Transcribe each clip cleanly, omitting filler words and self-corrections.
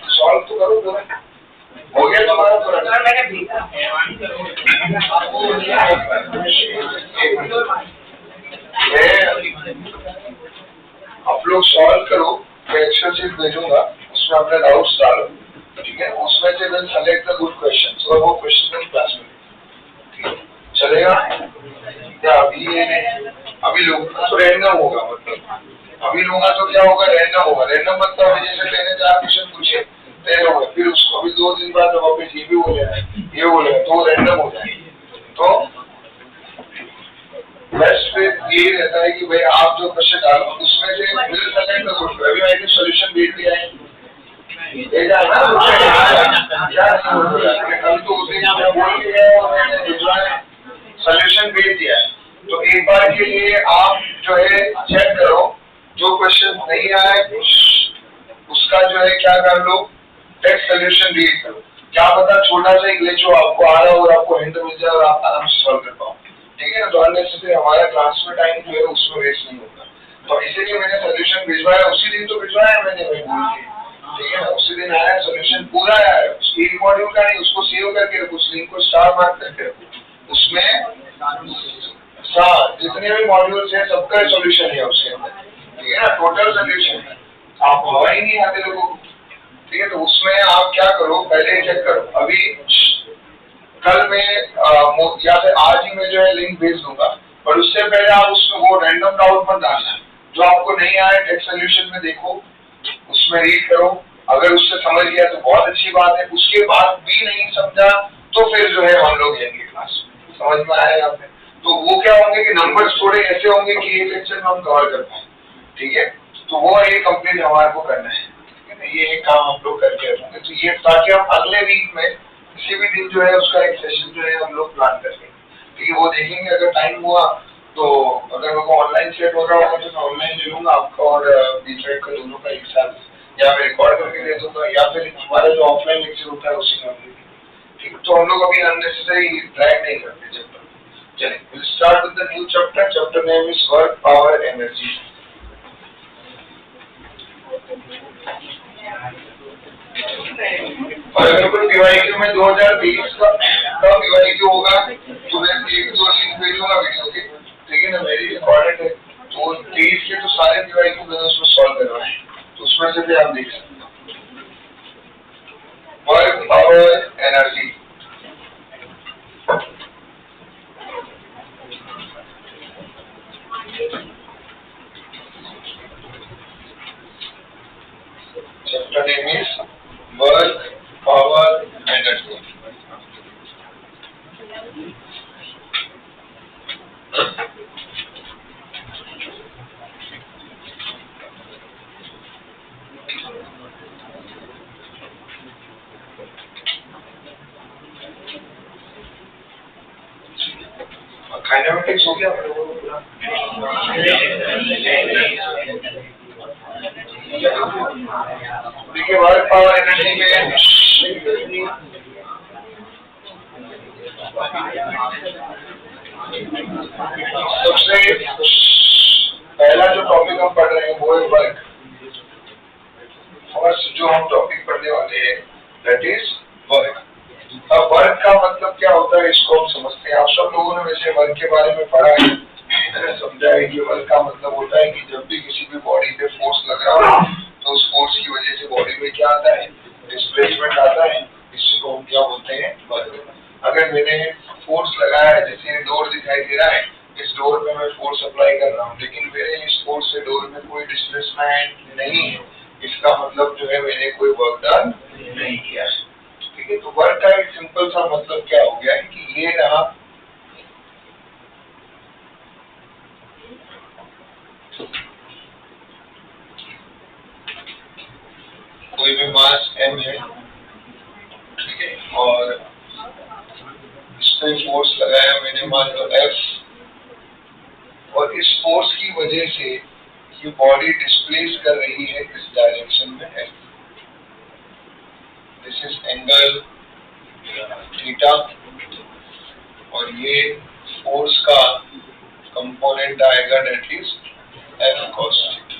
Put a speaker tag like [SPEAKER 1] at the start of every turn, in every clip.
[SPEAKER 1] Solve तो करो पूरा, हो गया तुम्हारा पूरा? आप लोग सॉल्व करो, मैं एक्सेल शीट भेजूंगा, उसमें अपने डाउट्स डालो, ठीक है? उसमें से मैं सेलेक्ट द गुड क्वेश्चंस और वो क्वेश्चन क्लास में, ठीक है? चलेगा क्या? अभी लोग तो रैंडम होगा, मतलब अभी लूंगा तो क्या होगा? रैंडम होगा। रैंडम मतलब अभी जैसे मैंने 4 क्वेश्चन पूछे, तय हो गए, फिर उसको अभी 2 दिन बाद वापस ये भी बोलेगा, ये बोलेगा, तो रैंडम हो जाएगी। तो बेस्ट फिर ये रहता है कि भाई आप जो क्वेश्चन डालो उसमें से मिल सके तो कुछ, अभी मैंने सोल्यूशन भेज दिया है, भेजा ना? क्या कल तो उसे बोल के गया और मैंने भिजवाया, सोल्यूशन भेज दिया है। तो एक बार के लिए आप जो है चेक करो, जो क्वेश्चन नहीं आया उसका जो है क्या कर लो, टेक्स्ट सोल्यूशन रीड करो, क्या पता छोटा सा एक ग्लिच हो आपको आ रहा हो और आपको हिंट मिल जाए और आप आराम से सॉल्व कर पाओ, ठीक है ना? तो अननेसेसरी हमारा क्लास में टाइम जो है उसमें वेस्ट नहीं होगा। तो इसीलिए मैंने सोल्यूशन भिजवाया, उसी दिन तो भिजवाया मैंने भाई बोल के, ठीक है ना? उसी दिन आया सोल्यूशन, पूरा आया, एक मॉड्यूल का नहीं, उसको सेव करके रखो, उस लिंक को स्टार मार्क करके रखो, उसमें जितने भी मॉड्यूल्स हैं सबका सोल्यूशन है उसके अंदर, ठीक है ना? टोटल सोल्यूशन है, आप हवा ही नहीं आते लोगों को, ठीक है? तो उसमें आप क्या करो, पहले चेक करो। अभी कल में या फिर आज ही मैं जो है लिंक भेज दूंगा, पर उससे पहले आप उसमें वो रैंडम डाउट मत डालना, जो आपको नहीं आया टेक्स्ट सोल्यूशन में देखो, उसमें रीड करो, अगर उससे समझ गया तो बहुत अच्छी बात है, उसके बाद भी नहीं समझा तो फिर जो है हम लोग लेंगे क्लास, समझ में आया आपने? तो वो क्या होंगे कि नंबर्स थोड़े ऐसे होंगे कि एक लेक्चर में हम कवर कर पाए, ठीक है? तो वो एक कंप्लीट हमारे को करना है, ठीक है ना? ये एक काम हम लोग करके रखेंगे, तो ये ताकि हम अगले वीक में किसी भी दिन जो है उसका एक सेशन जो है हम लोग प्लान करेंगे, ठीक है? वो देखेंगे, अगर टाइम हुआ तो अगर मेरे को ऑनलाइन सेट हो रहा होगा तो मैं ऑनलाइन ले लूंगा आपका और बीच का दोनों का एक साथ, या मैं रिकॉर्ड करके दे दूंगा, या फिर हमारा जो ऑफलाइन लेक्चर होता है उसी में, ठीक है? तो हम लोग अभी अननेसेसरी ड्रैग नहीं करते चैप्टर। चलिए, will start with the new chapter. Chapter name is work, power, energy. और अगर कोई पीवाईक्यू में 2023 का पीवाईक्यू होगा तो मैं 1-2 लिंक भेजूंगा वीडियो के, ठीक है ना? मेरी रिकॉर्डेड है, तो 23 के तो सारे पीवाईक्यू मैंने उसमें सॉल्व करवाए हैं, तो उसमें से भी आप देख सकते हैं। Work, power, energy. Chapter name is work, power, energy. Kinematics हो गया देखिए, वर्क, पावर, एनर्जी में सबसे पहला जो टॉपिक हम पढ़ रहे हैं वो है वर्क। फर्स्ट जो हम टॉपिक पढ़ने वाले हैं दैट इज वर्क। अब वर्क का मतलब क्या होता है इसको हम समझते हैं। आप सब लोगों ने वैसे वर्क के बारे में पढ़ा है, मैंने समझा है कि वर्क का मतलब होता है कि जब भी किसी भी बॉडी पे फोर्स लग रहा हो तो उस फोर्स की वजह से बॉडी में क्या आता है, डिस्प्लेसमेंट आता है, इसको हम क्या बोलते हैं, वर्क। अगर मैंने फोर्स लगाया है, जैसे डोर दिखाई दे रहा है, इस डोर पे मैं फोर्स अप्लाई कर रहा हूँ, लेकिन मेरे इस फोर्स से डोर में कोई डिस्प्लेसमेंट नहीं है, इसका मतलब जो है मैंने कोई वर्क डन नहीं किया है, ठीक है? तो वर्क का एक सिंपल सा मतलब क्या हो गया है कि ये रहा मास m है, ठीक है, और इस पे फोर्स लगाया मैंने मान लो F, और इस फोर्स की वजह से ये बॉडी डिस्प्लेस कर रही है इस डायरेक्शन में F। This is angle theta, और ये फोर्स का कंपोनेंट आएगा that is F cos theta,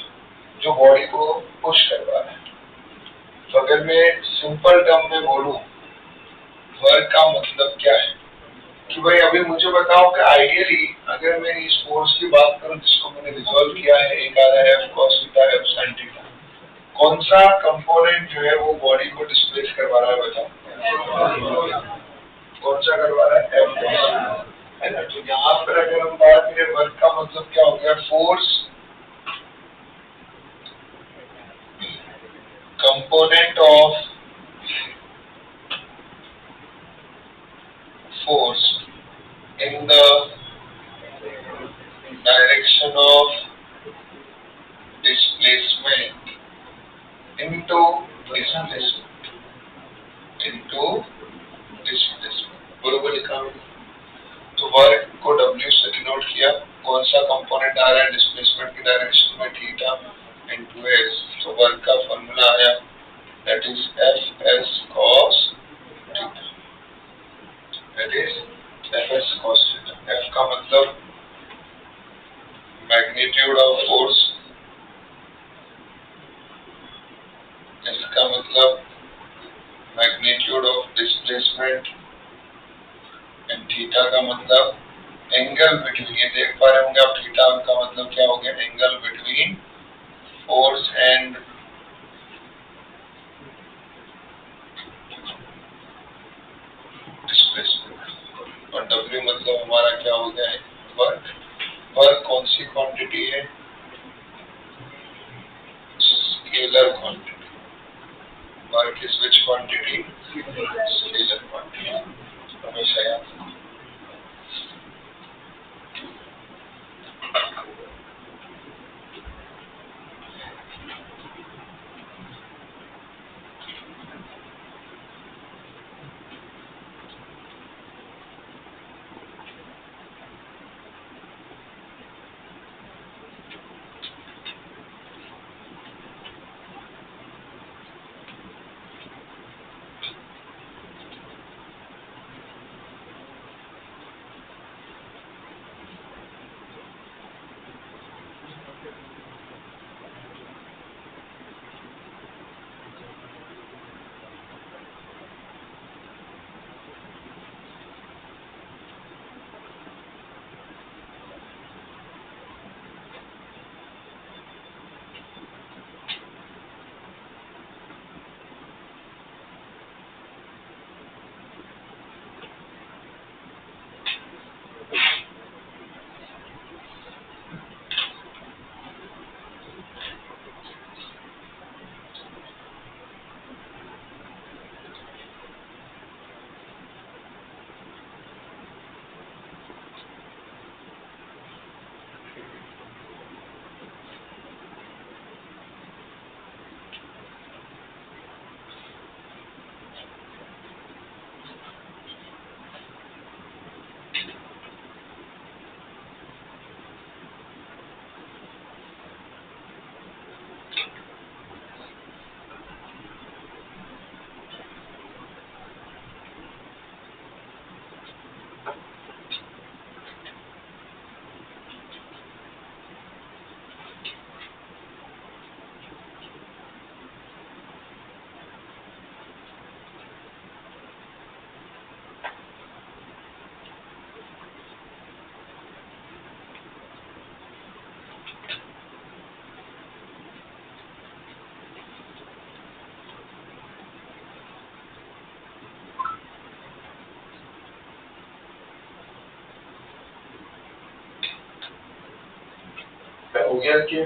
[SPEAKER 1] जो बॉडी को पुश करवा रहा है। तो अगर मैं सिंपल टर्म में बोलूं वर्क का मतलब क्या है, कि भाई अभी मुझे बताओ कि आइडियली अगर मैं इस फोर्स की बात करूं जिसको मैंने रिजॉल्व किया है, एक आ रहा है F cos theta, F sin theta, कौन सा कंपोनेंट जो है वो बॉडी को डिस्प्लेस करवा रहा है बताओ, कौन सा करवा रहा है F cos, है ना। तो यहाँ पर अगर हम बात करें वर्क का मतलब क्या हो गया, force component of force in the direction of displacement into displacement बरोबर लिखा मैंने। तो वर्क को W से डिनोट किया, कौन सा कंपोनेंट आ रहा है डिस्प्लेसमेंट की डायरेक्शन में, थीटा इनटू s। तो वर्क का फॉर्मूला आया that is Fs cos theta, that is Fs cos theta. F का मतलब मैग्नीट्यूड ऑफ फोर्स, इसका मतलब magnitude of displacement, and theta का मतलब एंगल बिटवीन, ये देख पा रहे होंगे आप, थीटा का मतलब क्या हो गया, angle between force and displacement, और W मतलब हमारा क्या हो गया है, वर्क। वर्क कौन सी क्वांटिटी है, scalar quantity. Work is which quantity, scalar quantity, हमेशा याद रखना। हो गया कि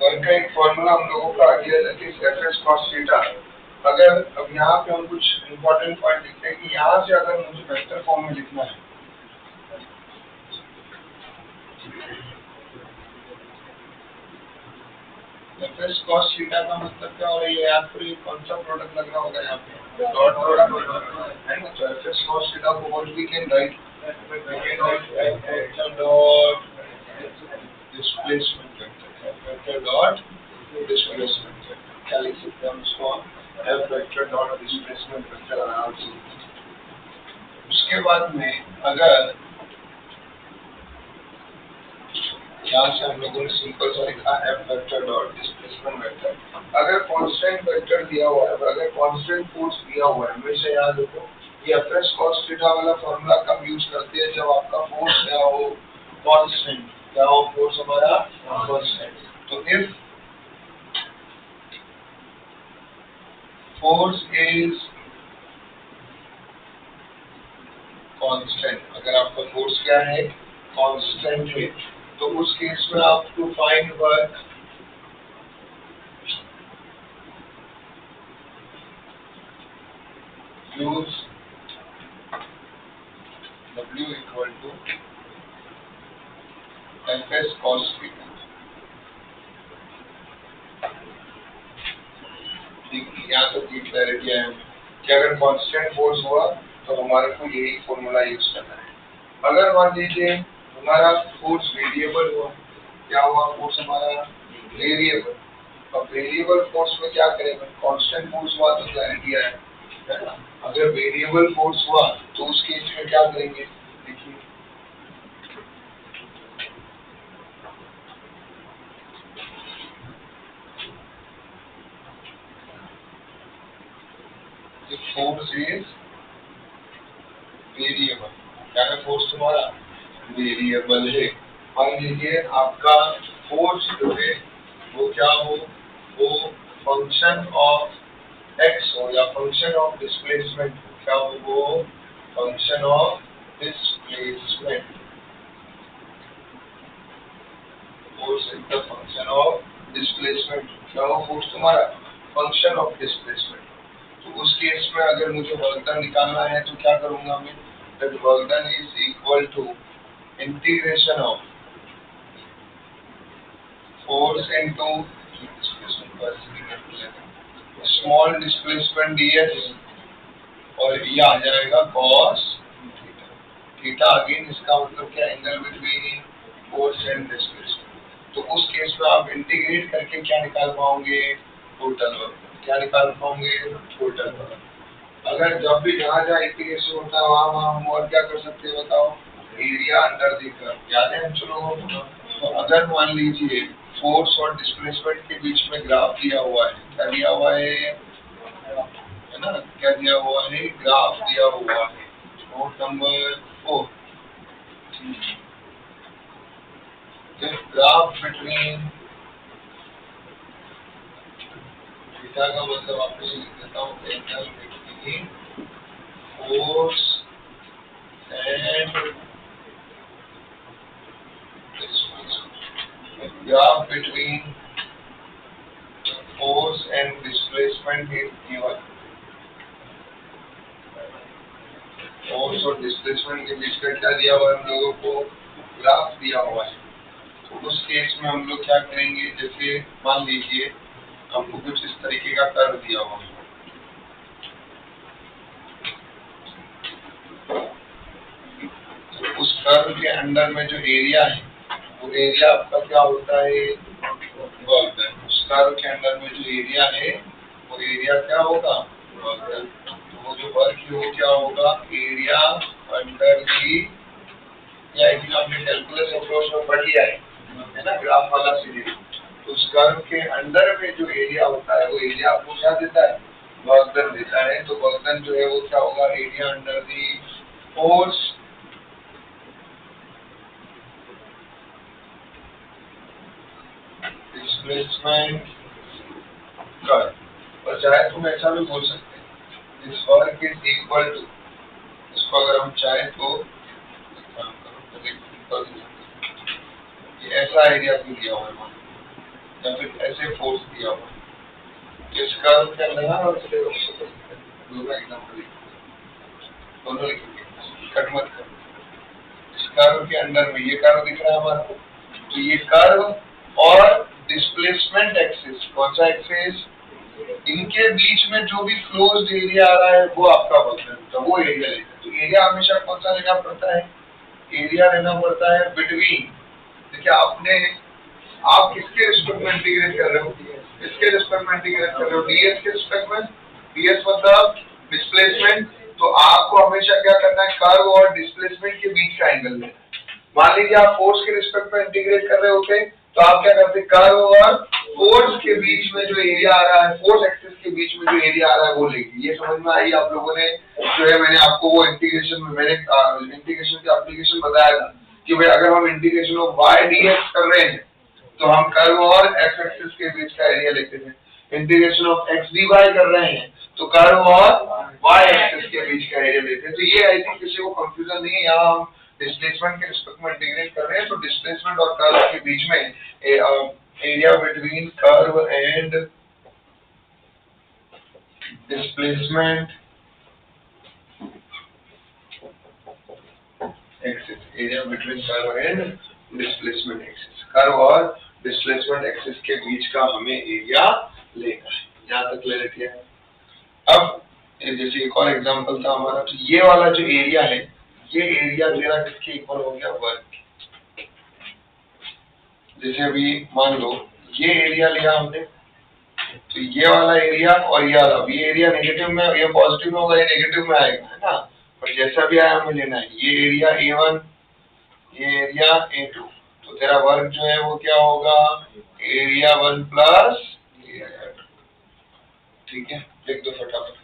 [SPEAKER 1] वर्क का एक फॉर्मूला हम लोगों का आ गया that is F S cos theta. अगर अब यहाँ पे हम कुछ इंपॉर्टेंट पॉइंट लिखते हैं कि यहाँ से अगर मुझे वेक्टर फॉर्म में लिखना है, एफ एस कॉस थीटा का मतलब क्या हो रहा है, ये आपको ये कौन सा प्रोडक्ट लग रहा होगा यहाँ पे, डॉट प्रोडक्ट है ना। तो एफ एस कॉस थीटा को what we can write, we can write vector dot displacement vector, vector dot displacement vector, क्या लिख सकते हैं हम इसको, F vector dot displacement vector आराम से। उसके बाद में अगर यहाँ से हम लोगों ने सिंपल सा लिखा F vector dot displacement vector, अगर कांस्टेंट वेक्टर दिया हुआ है, अगर कांस्टेंट फोर्स दिया हुआ है, हमेशा याद रखो ये एफ एस कॉस थीटा वाला फॉर्मूला कब यूज करते हैं, जब आपका फोर्स क्या हो कांस्टेंट, क्या हो फोर्स हमारा कांस्टेंट। तो इफ फोर्स इज कांस्टेंट, अगर आपका फोर्स क्या है कांस्टेंट है, तो उस केस में आप to find work use W equal to F S cos theta. यहाँ तक की क्लैरिटी है कि अगर कांस्टेंट फोर्स हुआ तो हमारे को यही फॉर्मूला यूज करना है। अगर मान लीजिए हमारा फोर्स वेरिएबल हुआ, क्या हुआ फोर्स हमारा वेरिएबल, अब वेरिएबल फोर्स में क्या करेंगे, कांस्टेंट फोर्स हुआ तो क्लैरिटी है ना। अगर वेरिएबल फोर्स हुआ तो उस केस में क्या करेंगे, देखिए फोर्स इज वेरिएबल, क्या है फोर्स तुम्हारा वेरिएबल है। मान लीजिए आपका फोर्स जो है वो क्या हो, वो फंक्शन ऑफ एक्स हो या फंक्शन ऑफ डिस्प्लेसमेंट हो, क्या हो वो function of displacement, force is the function of displacement, क्या हो फोर्स तुम्हारा फंक्शन ऑफ डिस्प्लेसमेंट। तो उस केस में अगर मुझे वर्क डन निकालना है तो क्या करूंगा मैं, that work done is equal to integration of force into small displacement ds और ये आ जाएगा cos थीटा। थीटा अगेन इसका मतलब क्या, angle between force and displacement. तो उस केस में आप इंटीग्रेट करके क्या निकाल पाओगे, टोटल वर्क, क्या निकाल पाओगे टोटल वर्क। अगर जब भी जहाँ जहाँ इंटीग्रेशन होता है वहाँ हम और क्या कर सकते हैं बताओ, एरिया अंडर द कर्व, याद है हम लोगों को। तो अगर मान लीजिए फोर्स और डिस्प्लेसमेंट के बीच में ग्राफ दिया हुआ है, क्या दिया हुआ है ना, क्या दिया हुआ है, ग्राफ दिया हुआ है, note number 4, graph between, theta का मतलब आपको लिख देता हूँ, angle between force and displacement, graph between force and displacement is given, force और डिस्प्लेसमेंट के बीच का क्या दिया हुआ है हम लोगों को, ग्राफ दिया हुआ है। तो उस केस में हम लोग क्या करेंगे, जैसे मान लीजिए हमको कुछ इस तरीके का कर्व दिया हुआ है, उस कर्व के अंदर में जो एरिया है वो एरिया आपका क्या होता है वर्क डन। उस कर्व के अंदर में जो एरिया है वो एरिया क्या होगा वर्क डन। तो वो जो वर्क है वो क्या होगा, एरिया अंडर दी, या एक आपने कैलकुलस अप्रोच में पढ़ लिया है ना, ग्राफ वाला सीरीज। तो उस कर्व के अंदर में जो एरिया होता है वो एरिया आपको क्या देता है, वर्क डन देता है। तो वर्क डन जो है वो क्या होगा, area under the force displacement curve. और चाहे तुम ऐसा भी बोल सकते हैं, this work is equal to, इसको अगर हम चाहे तो ये ऐसा एरिया भी दिया हुआ है, या फिर ऐसे फोर्स दिया हुआ, तो इस कर्व के अंदर ना दूसरा एग्जाम्पल दोनों लिखेंगे, कट मत करो। इस कर्व के अंदर में ये कर्व दिख रहा है हमारा, तो ये कर्व और डिस्प्लेसमेंट एक्सिस, कौन सा एक्सिस, इनके बीच में जो भी क्लोज्ड एरिया आ रहा है वो आपका वक्र है, तो वो एरिया लेना है। तो एरिया हमेशा कौन सा लेना पड़ता है, एरिया लेना पड़ता है बिटवीन, देखिए आपने, आप किसके रिस्पेक्ट में इंटीग्रेट कर रहे हो, इसके रिस्पेक्ट में इंटीग्रेट कर रहे हो, डीएस के रिस्पेक्ट में, डीएस मतलब डिस्प्लेसमेंट, तो आपको हमेशा क्या करना है, कर्व और डिस्प्लेसमेंट के बीच का एंगल लेना है। मान लीजिए आप फोर्स के रिस्पेक्ट में इंटीग्रेट कर रहे होते, तो आप क्या करते, कर्व और फोर्स के बीच में जो एरिया आ रहा है, फोर्स एक्सिस के बीच में जो एरिया आ रहा है वो लेंगे। ये समझ में आई आप लोगों ने, जो है मैंने आपको वो इंटीग्रेशन में, मैंने इंटीग्रेशन का एप्लीकेशन बताया था कि भाई अगर हम इंटीग्रेशन ऑफ y dx कर रहे हैं तो हम कर्व और x एक्सिस के बीच का एरिया लेते थे, इंटीग्रेशन ऑफ x dy कर रहे हैं तो कर्व और y एक्सिस के बीच का एरिया लेते हैं। तो ये आई थिंक किसी को कंफ्यूजन नहीं है, यहाँ हम डिस्प्लेसमेंट के रिस्पेक्ट में इंटीग्रेट कर रहे हैं, तो डिस्प्लेसमेंट और कर्व के बीच में area between curve and displacement axis, area between curve and displacement axis, curve और डिस्प्लेसमेंट एक्सिस के बीच का हमें एरिया लेना है। यहाँ तक क्लैरिटी है। अब जैसे एक और एग्जांपल था हमारा, तो ये वाला जो एरिया है, ये एरिया मेरा किसके इक्वल हो गया, वर्ग। जैसे अभी मान लो ये एरिया लिया हमने, तो ये वाला एरिया और ये वाला, ये एरिया नेगेटिव में, ये पॉजिटिव में होगा, ये नेगेटिव में आएगा, है ना, और जैसा भी आया हमें लेना है, ये एरिया A1, ये एरिया A2, तो तेरा वर्ग जो है वो क्या होगा, एरिया 1 प्लस एरिया 2। ठीक है, लिख दो फटाफट।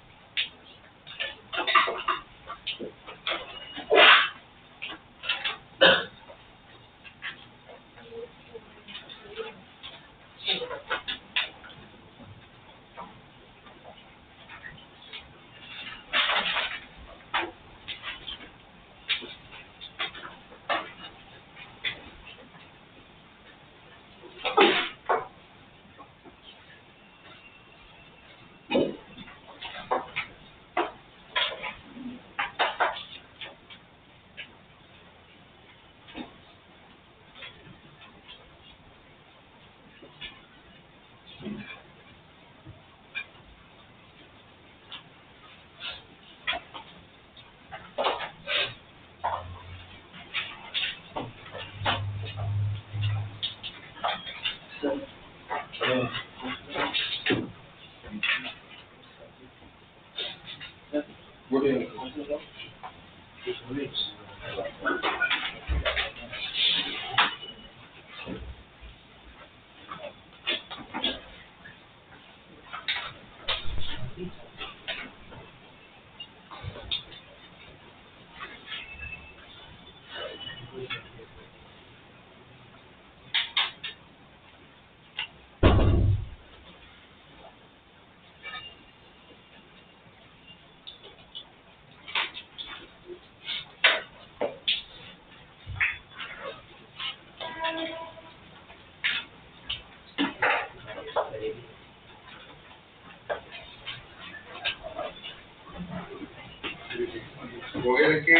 [SPEAKER 1] हो गया कि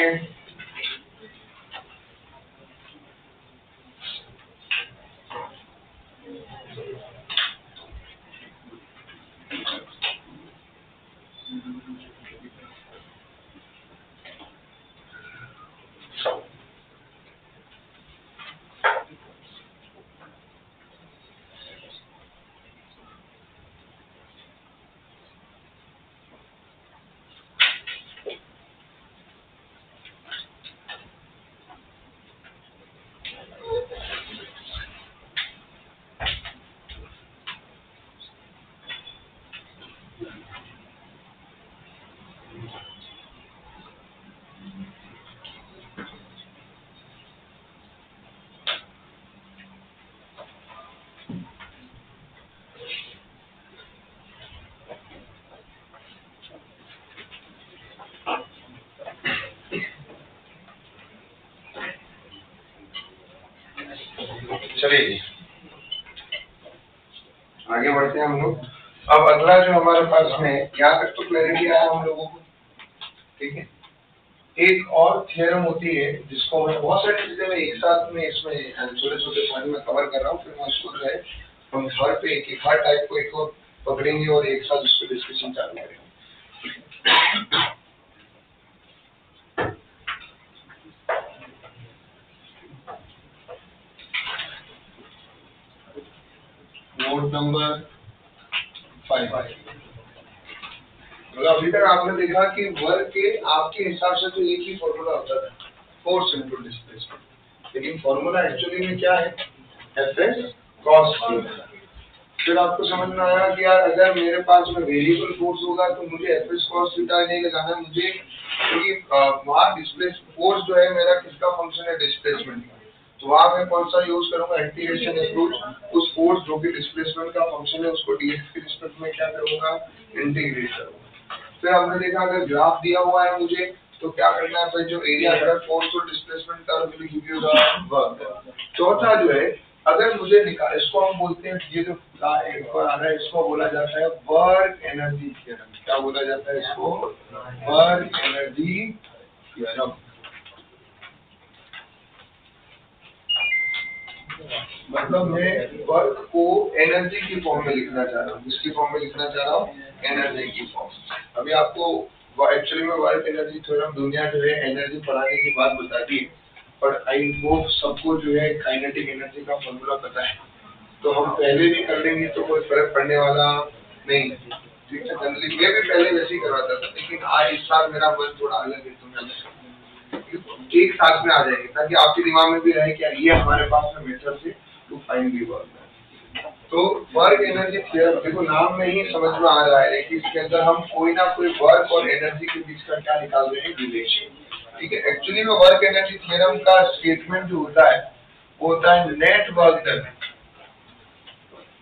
[SPEAKER 1] चलिए आगे बढ़ते हैं हम लोग। अब अगला जो हमारे पास में, यहाँ तक तो क्लैरिटी आया हम लोगों को, ठीक है। एक और थियरम होती है जिसको मैं बहुत सारी चीजें मैं एक साथ में इसमें छोटे छोटे पॉइंट में कवर कर रहा हूँ, फिर मैं उसको जो है हम हर पे एक हर टाइप को एक और पकड़ेंगे और एक साथ उस पर डिस्कशन चालू करेंगे। Note number 5। अभी तक आपने देखा कि वर्क के आपके हिसाब से तो एक ही फॉर्मूला होता था, फोर्स इनटू डिस्प्लेसमेंट, लेकिन फॉर्मूला एक्चुअली में क्या है, एफएस कॉस थीटा। फिर आपको समझ में आया कि यार अगर मेरे पास में वेरिएबल फोर्स होगा तो मुझे एफएस कॉस थीटा नहीं लगाना, मुझे क्योंकि वहाँ डिस्प्लेस फोर्स जो है मेरा किसका फंक्शन है, डिस्प्लेसमेंट का, तो वहाँ मैं कौन सा यूज करूंगा, इंटीग्रेशन अप्रोच। उस फोर्स जो भी डिस्प्लेसमेंट का फंक्शन है उसको डीएक्स के रिस्पेक्ट में क्या करूंगा, इंटीग्रेट करूंगा। फिर हमने देखा अगर ग्राफ दिया हुआ है मुझे तो क्या करना है भाई, जो एरिया अगर फोर्स और डिस्प्लेसमेंट का will give you the work. चौथा जो है, अगर मुझे निकाल, इसको हम बोलते हैं, ये जो एक बार आ रहा है इसको बोला जाता है वर्क एनर्जी थ्योरम। क्या बोला जाता है इसको, वर्क एनर्जी थ्योरम। मतलब मैं वर्क को एनर्जी की फॉर्म में लिखना चाह रहा हूँ, किसकी फॉर्म में लिखना चाह रहा हूँ, एनर्जी की फॉर्म। अभी आपको एक्चुअली में वर्क एनर्जी थ्योरम दुनिया जो है एनर्जी पढ़ाने की बात बताती है, पर आई होप सबको जो है काइनेटिक एनर्जी का फॉर्मूला पता है, तो हम पहले भी कर लेंगे तो कोई फर्क पड़ने वाला नहीं। ठीक है, जनरली मैं भी पहले वैसे ही करवाता था, लेकिन आज इस साल मेरा मन थोड़ा अलग है, तो मैं एक साथ में आ जाएंगे ताकि आपके दिमाग में भी रहे कि ये हमारे पास में मेथड से टू फाइंड दी वर्क। तो वर्क एनर्जी थ्योरम, देखो नाम में ही समझ में आ रहा है कि इसके अंदर हम कोई ना कोई वर्क और एनर्जी के बीच का क्या निकाल रहे हैं, रिलेशन। ठीक है, एक्चुअली में वर्क एनर्जी थ्योरम का स्टेटमेंट जो होता है वो होता है नेट वर्क डन।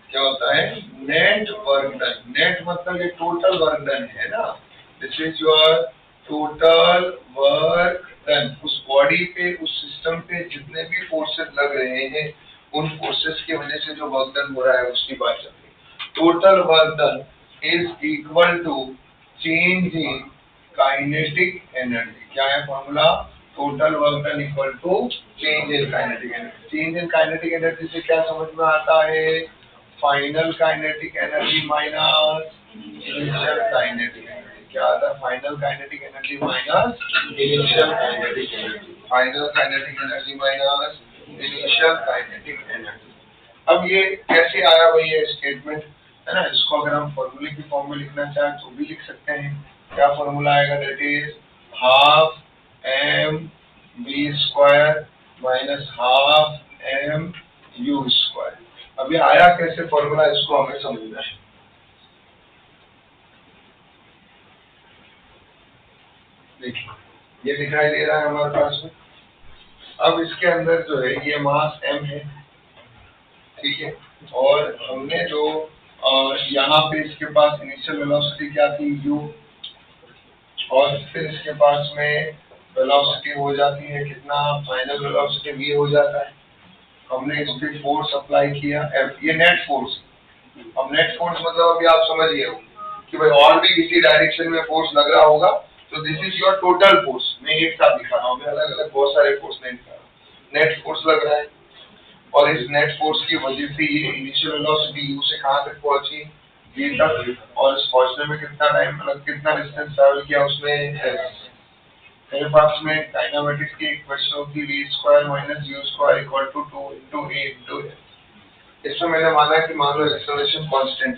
[SPEAKER 1] क्या होता है, नेट वर्क डन। नेट मतलब ये टोटल वर्क डन है ना, this is your total work done. उस बॉडी पे, उस सिस्टम पे जितने भी फोर्सेस लग रहे हैं उन फोर्सेस की वजह से जो वर्क डन हो रहा है उसकी बात चल रही है। Total work done is equal to change in kinetic energy. क्या है formula, total work done equal to change in kinetic energy. Change in kinetic energy से क्या समझ में आता है, final kinetic energy minus initial kinetic energy. क्या आता है, final kinetic energy minus initial kinetic energy. Final kinetic energy minus initial kinetic energy. अब ये कैसे आया भाई ये स्टेटमेंट, है ना, इसको अगर हम फॉर्मूले की फॉर्म में लिखना चाहें तो भी लिख सकते हैं। क्या फॉर्मूला आएगा, that is half M B square minus half M U square. अभी आया कैसे फॉर्मूला, इसको हमें समझना है। देखिए ये दिखाई दे रहा है हमारे पास में। अब इसके अंदर जो है ये मास m है, ठीक है, और हमने जो यहाँ पे इसके पास इनिशियल वेलोसिटी क्या थी u, और फिर इसके पास में वेलोसिटी हो जाती है कितना, फाइनल वेलोसिटी v हो जाता है। हमने इस पे फोर्स अप्लाई किया F, ये नेट फोर्स। अब नेट फोर्स मतलब अभी आप समझिए कि भाई और भी किसी डायरेक्शन में फोर्स लग रहा होगा तो this is your total force. मैं एक साथ दिखा रहा हूँ, अलग अलग बहुत सारे फोर्स नहीं दिखा रहा हूँ। नेट फोर्स लग रहा है और इस नेट फोर्स की वजह से ये इनिशियल वेलोसिटी u से कहाँ तक पहुंची, v तक, और इस पहुंचने में कितना टाइम, मतलब कितना डिस्टेंस ट्रैवल किया उसने। मेरे पास में काइनेमेटिक्स की इक्वेशन होती है v square minus u square equal to 2 into a into a। इसमें मैंने माना कि मान लो एक्सेलरेशन कांस्टेंट,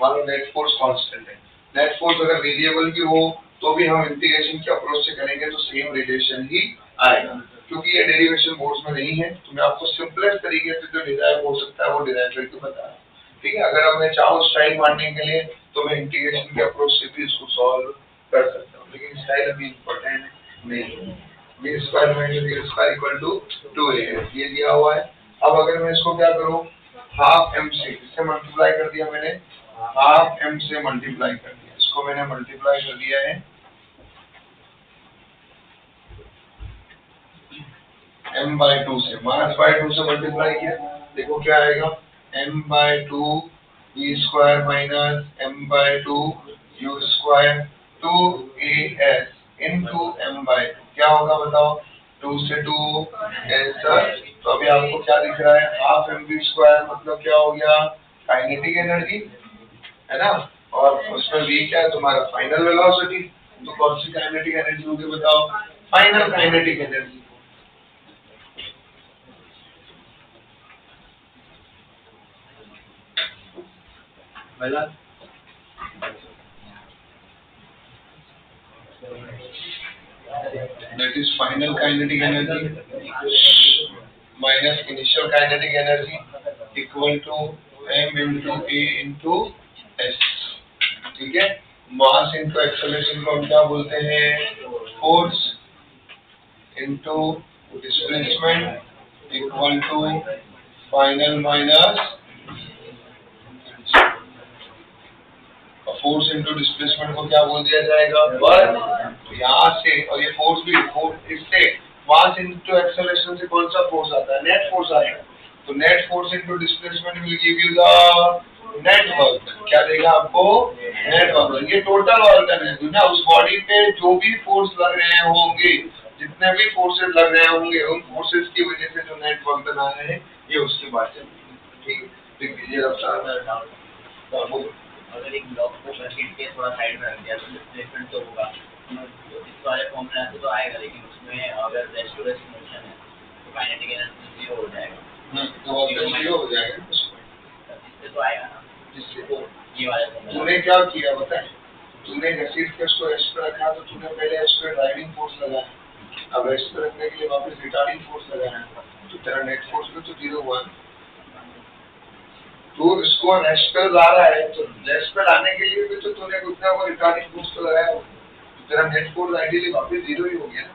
[SPEAKER 1] मान लो नेट फोर्स कांस्टेंट है। नेट फोर्स अगर वेरिएबल भी हो तो भी हम इंटीग्रेशन के अप्रोच से करेंगे तो सेम रिलेशन ही आएगा, क्योंकि ये डेरिवेशन बोर्ड्स में नहीं है। तो मैं आपको सिंपलेस्ट तरीके से जो डिराइव हो सकता है वो डिराइव करके बता रहा हूँ। ठीक है, अगर अब मैं चाहूँ स्टाइल मानने के लिए तो मैं इंटीग्रेशन के अप्रोच से भी इसको सॉल्व कर सकता हूँ, लेकिन स्टाइल अभी इम्पोर्टेंट नहीं। v square minus u square equal to 2a ये दिया हुआ है। अब अगर मैं इसको क्या करूँ, हाफ m से इससे मल्टीप्लाई कर दिया मैंने, हाफ m से मल्टीप्लाई कर दिया, इसको मैंने मल्टीप्लाई कर दिया है m/2 से, -/2 से मल्टीप्लाई किया। देखो क्या आएगा, m/2 E square minus m/2 u square 2as into m/2 क्या होगा बताओ? 2 से 2 कैंसल। तो अभी आपको क्या दिख रहा है? हाफ mv स्क्वायर मतलब क्या हो गया? काइनेटिक एनर्जी है ना। और उसमें v क्या है तुम्हारा? Final velocity. तो कौन सी काइनेटिक एनर्जी होगी बताओ? Final kinetic energy. That is final kinetic energy minus initial kinetic energy equal to m into a into s। ठीक है। मास इंटू एक्सेलरेशन को हम क्या बोलते हैं? Force into displacement equal to final minus force into displacement को क्या बोल दिया जाएगा? वर्क। तो यहाँ से और ये फोर्स भी फोर्स इससे मास इंटू एक्सेलरेशन से कौन सा फोर्स आता है? नेट फोर्स आएगा। तो net force into displacement will give you the net work. क्या देगा आपको? Net work. ये टोटल वर्क है ना। उस बॉडी पे जो भी फोर्स लग रहे होंगे, जितने भी फोर्सेस लग रहे होंगे, उन फोर्सेस की वजह से जो नेट वर्क बना है, ये उसकी बात है। ठीक है। ये अब
[SPEAKER 2] अगर एक ब्लॉक को सर्किट के थोड़ा साइड में रख दिया तो डिस्प्लेसमेंट तो होगा, तो इस वाले फॉर्मूला से तो आएगा, लेकिन उसमें अगर रेस्ट टू रेस्ट मोशन है तो काइनेटिक एनर्जी 0 हो जाएगा।
[SPEAKER 1] तो 0 हो जाएगा।
[SPEAKER 2] इससे तो आएगा ना,
[SPEAKER 1] जिससे
[SPEAKER 2] तो ये वाला फॉर्मूला
[SPEAKER 1] तूने क्या किया बता? तूने घसीट के उसको रेस्ट पे रखा, तो तूने पहले उस पे ड्राइविंग फोर्स लगाया। अब रेस्ट पे रखने के लिए वापस रिटार्डिंग फोर्स लगाया, तो तेरा नेट फोर्स भी तो 0 हुआ। तो इसको रेस्ट पे ला रहा है, तो रेस्ट पे लाने के लिए भी तो तूने कुछ ना कुछ रिटार्डिंग फोर्स तो लगाया हो। तो तेरा नेट फोर्स आइडियली वापस 0 ही हो गया ना।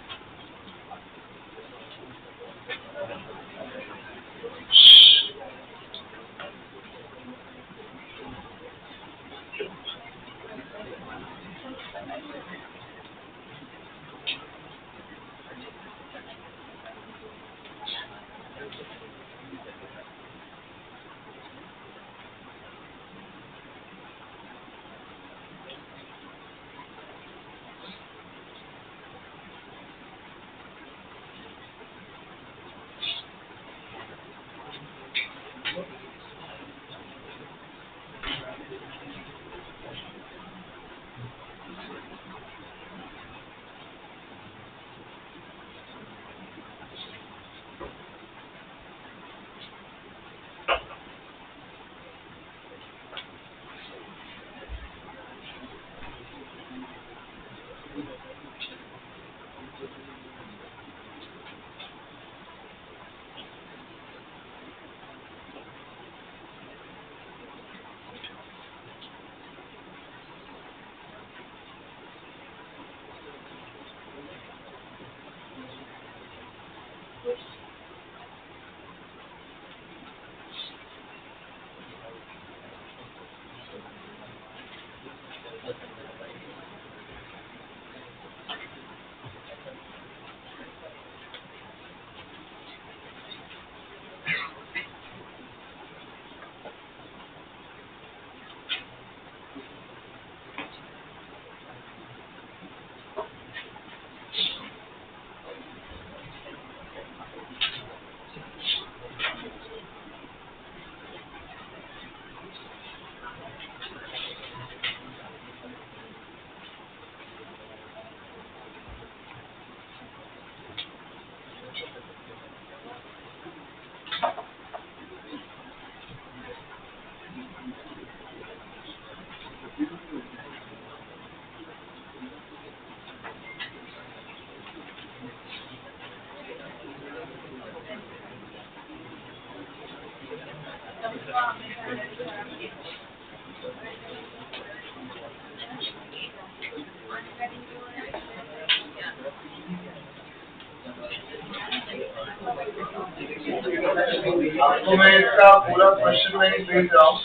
[SPEAKER 1] आपको मैं इसका पूरा क्वेश्चन नहीं भेज रहा हूँ,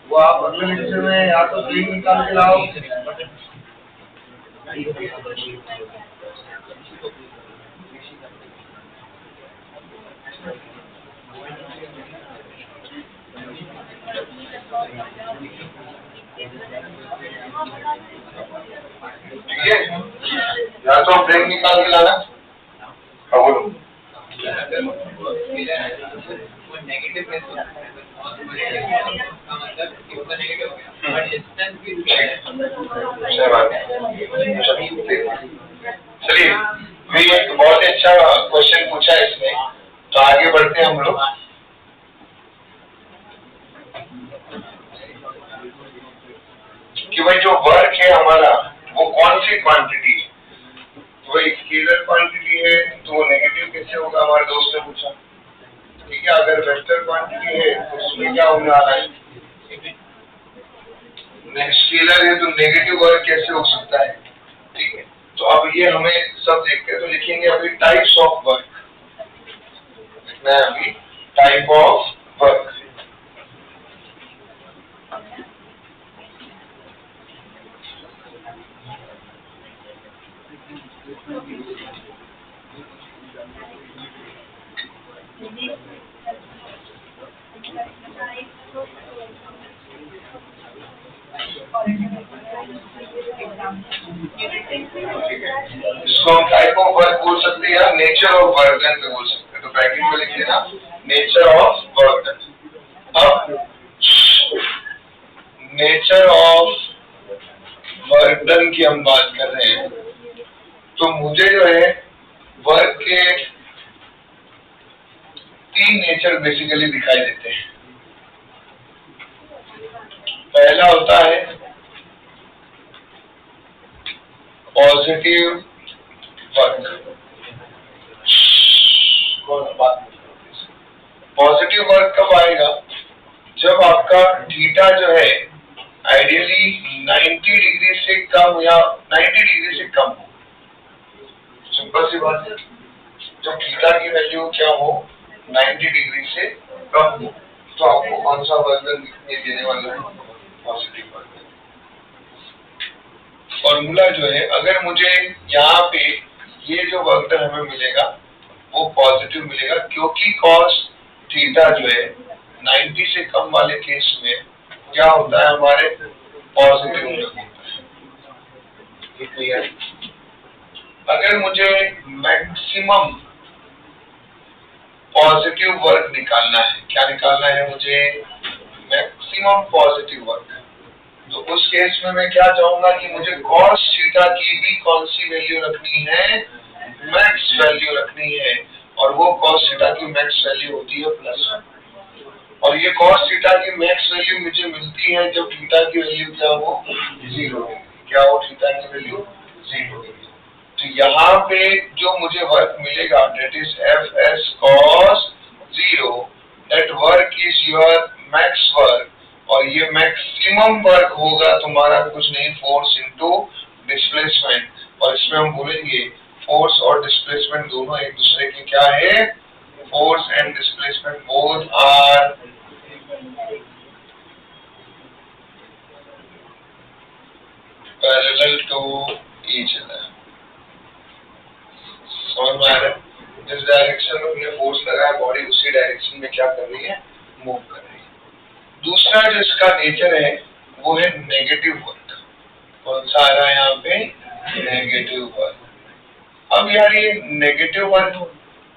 [SPEAKER 1] वो आप अगले लेक्चर में या तो प्रिंट निकाल के लाओ। ठीक है, या तो ब्रेक निकाल के लाना। हाँ बोलो।
[SPEAKER 2] नेगेटिव
[SPEAKER 1] चलिए, भी एक बहुत अच्छा क्वेश्चन पूछा है इसने, तो आगे बढ़ते हैं हम लोग। कि भाई जो वर्क है हमारा वो कौन सी क्वांटिटी है, तो भाई स्केलर क्वांटिटी है तो वो नेगेटिव कैसे होगा, हमारे दोस्त ने पूछा। ठीक है, अगर वेक्टर क्वांटिटी है तो उसमें क्या होने वाला है, स्केलर है तो नेगेटिव वर्क कैसे हो सकता है। ठीक है, तो अब ये हमें सब देखते हैं, तो लिखेंगे अभी टाइप्स ऑफ वर्क, लिखना है अभी टाइप ऑफ वर्क। इसको हम टाइप ऑफ वर्क बोल सकते हैं या नेचर ऑफ वर्क डन पे बोल सकते हैं, तो ब्रैकेट में लिख देना नेचर ऑफ वर्क डन। अब नेचर ऑफ वर्क डन की हम बात कर रहे हैं, तो मुझे जो है वर्क के 3 नेचर बेसिकली दिखाई देते हैं। पहला होता है पॉजिटिव वर्क। पॉजिटिव वर्क कब आएगा, जब आपका थीटा जो है आइडियली 90 डिग्री से कम या 90 डिग्री से कम हो। सिंपल सी बात है, जब थीटा की वैल्यू क्या हो 90 डिग्री से कम हो, तो आपको कौन सा वर्क देने वाला है, पॉजिटिव वर्क। फॉर्मूला जो है, अगर मुझे यहाँ पे ये जो वर्क हमें मिलेगा वो पॉजिटिव मिलेगा, क्योंकि कॉस थीटा जो है 90 से कम वाले केस में क्या होता है, हमारे पॉजिटिव में होता है। अगर मुझे मैक्सिमम पॉजिटिव वर्क निकालना है, क्या निकालना है मुझे, मैक्सिमम पॉजिटिव वर्क, तो उस केस में मैं क्या चाहूंगा कि मुझे कॉस थीटा की भी कौन सी वैल्यू रखनी है, मैक्स वैल्यू रखनी है, और वो कॉस थीटा की मैक्स वैल्यू होती है +1। और ये कॉस थीटा की मैक्स वैल्यू मुझे मिलती है जब थीटा की वैल्यू क्या हो, 0। क्या हो, थीटा की वैल्यू 0। तो यहाँ पे जो मुझे वर्क मिलेगा that is Fs cos 0, that work is your max work, और ये मैक्सिमम वर्क होगा तुम्हारा कुछ नहीं, फोर्स इनटू डिस्प्लेसमेंट। और इसमें हम बोलेंगे फोर्स और डिस्प्लेसमेंट दोनों एक दूसरे के क्या है, force and displacement both are parallel to each other. समझ में आ रहा है, जिस डायरेक्शन में हमने फोर्स लगाया बॉडी उसी डायरेक्शन में क्या कर रही है, मूव कर रही है। दूसरा जो इसका नेचर है वो है नेगेटिव वर्क। कौन सा आ रहा है यहाँ पे, नेगेटिव वर्क। अब यार ये नेगेटिव वर्क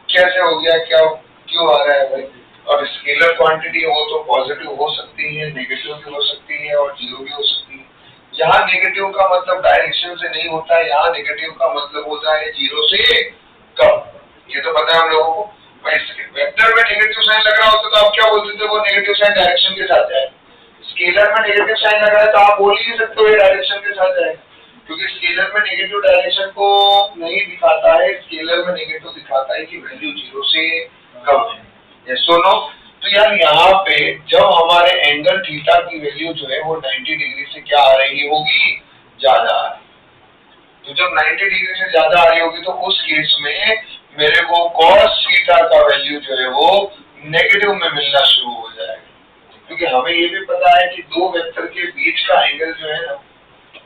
[SPEAKER 1] कैसे हो गया, क्या क्यों आ रहा है भाई, और स्केलर क्वांटिटी हो तो पॉजिटिव हो सकती है, नेगेटिव भी हो सकती है और 0 भी हो सकती है। यहाँ नेगेटिव का मतलब डायरेक्शन से नहीं होता है, यहाँ नेगेटिव का मतलब होता है 0 से कम। ये तो पता है हम लोगों को। वेक्टर में नेगेटिव साइन लग रहा होता तो आप क्या बोलते थे, वो नेगेटिव साइन डायरेक्शन के साथ जाए। स्केलर में नेगेटिव साइन लग रहा है तो आप बोल ही नहीं सकते हो ये डायरेक्शन के साथ जाए, क्योंकि स्केलर में नेगेटिव डायरेक्शन को नहीं दिखाता है, स्केलर में नेगेटिव दिखाता है कि वैल्यू 0 से कम है। यस और नो। तो यार यहाँ पे जब हमारे एंगल थीटा की वैल्यू जो है वो 90 डिग्री से क्या आ रही होगी, ज्यादा आ रही। तो जब 90 डिग्री से ज्यादा आ रही होगी तो उस केस में मेरे को cos थीटा का वैल्यू जो है वो नेगेटिव में मिलना शुरू हो जाएगा, क्योंकि हमें ये भी पता है कि दो वेक्टर के बीच का एंगल जो है ना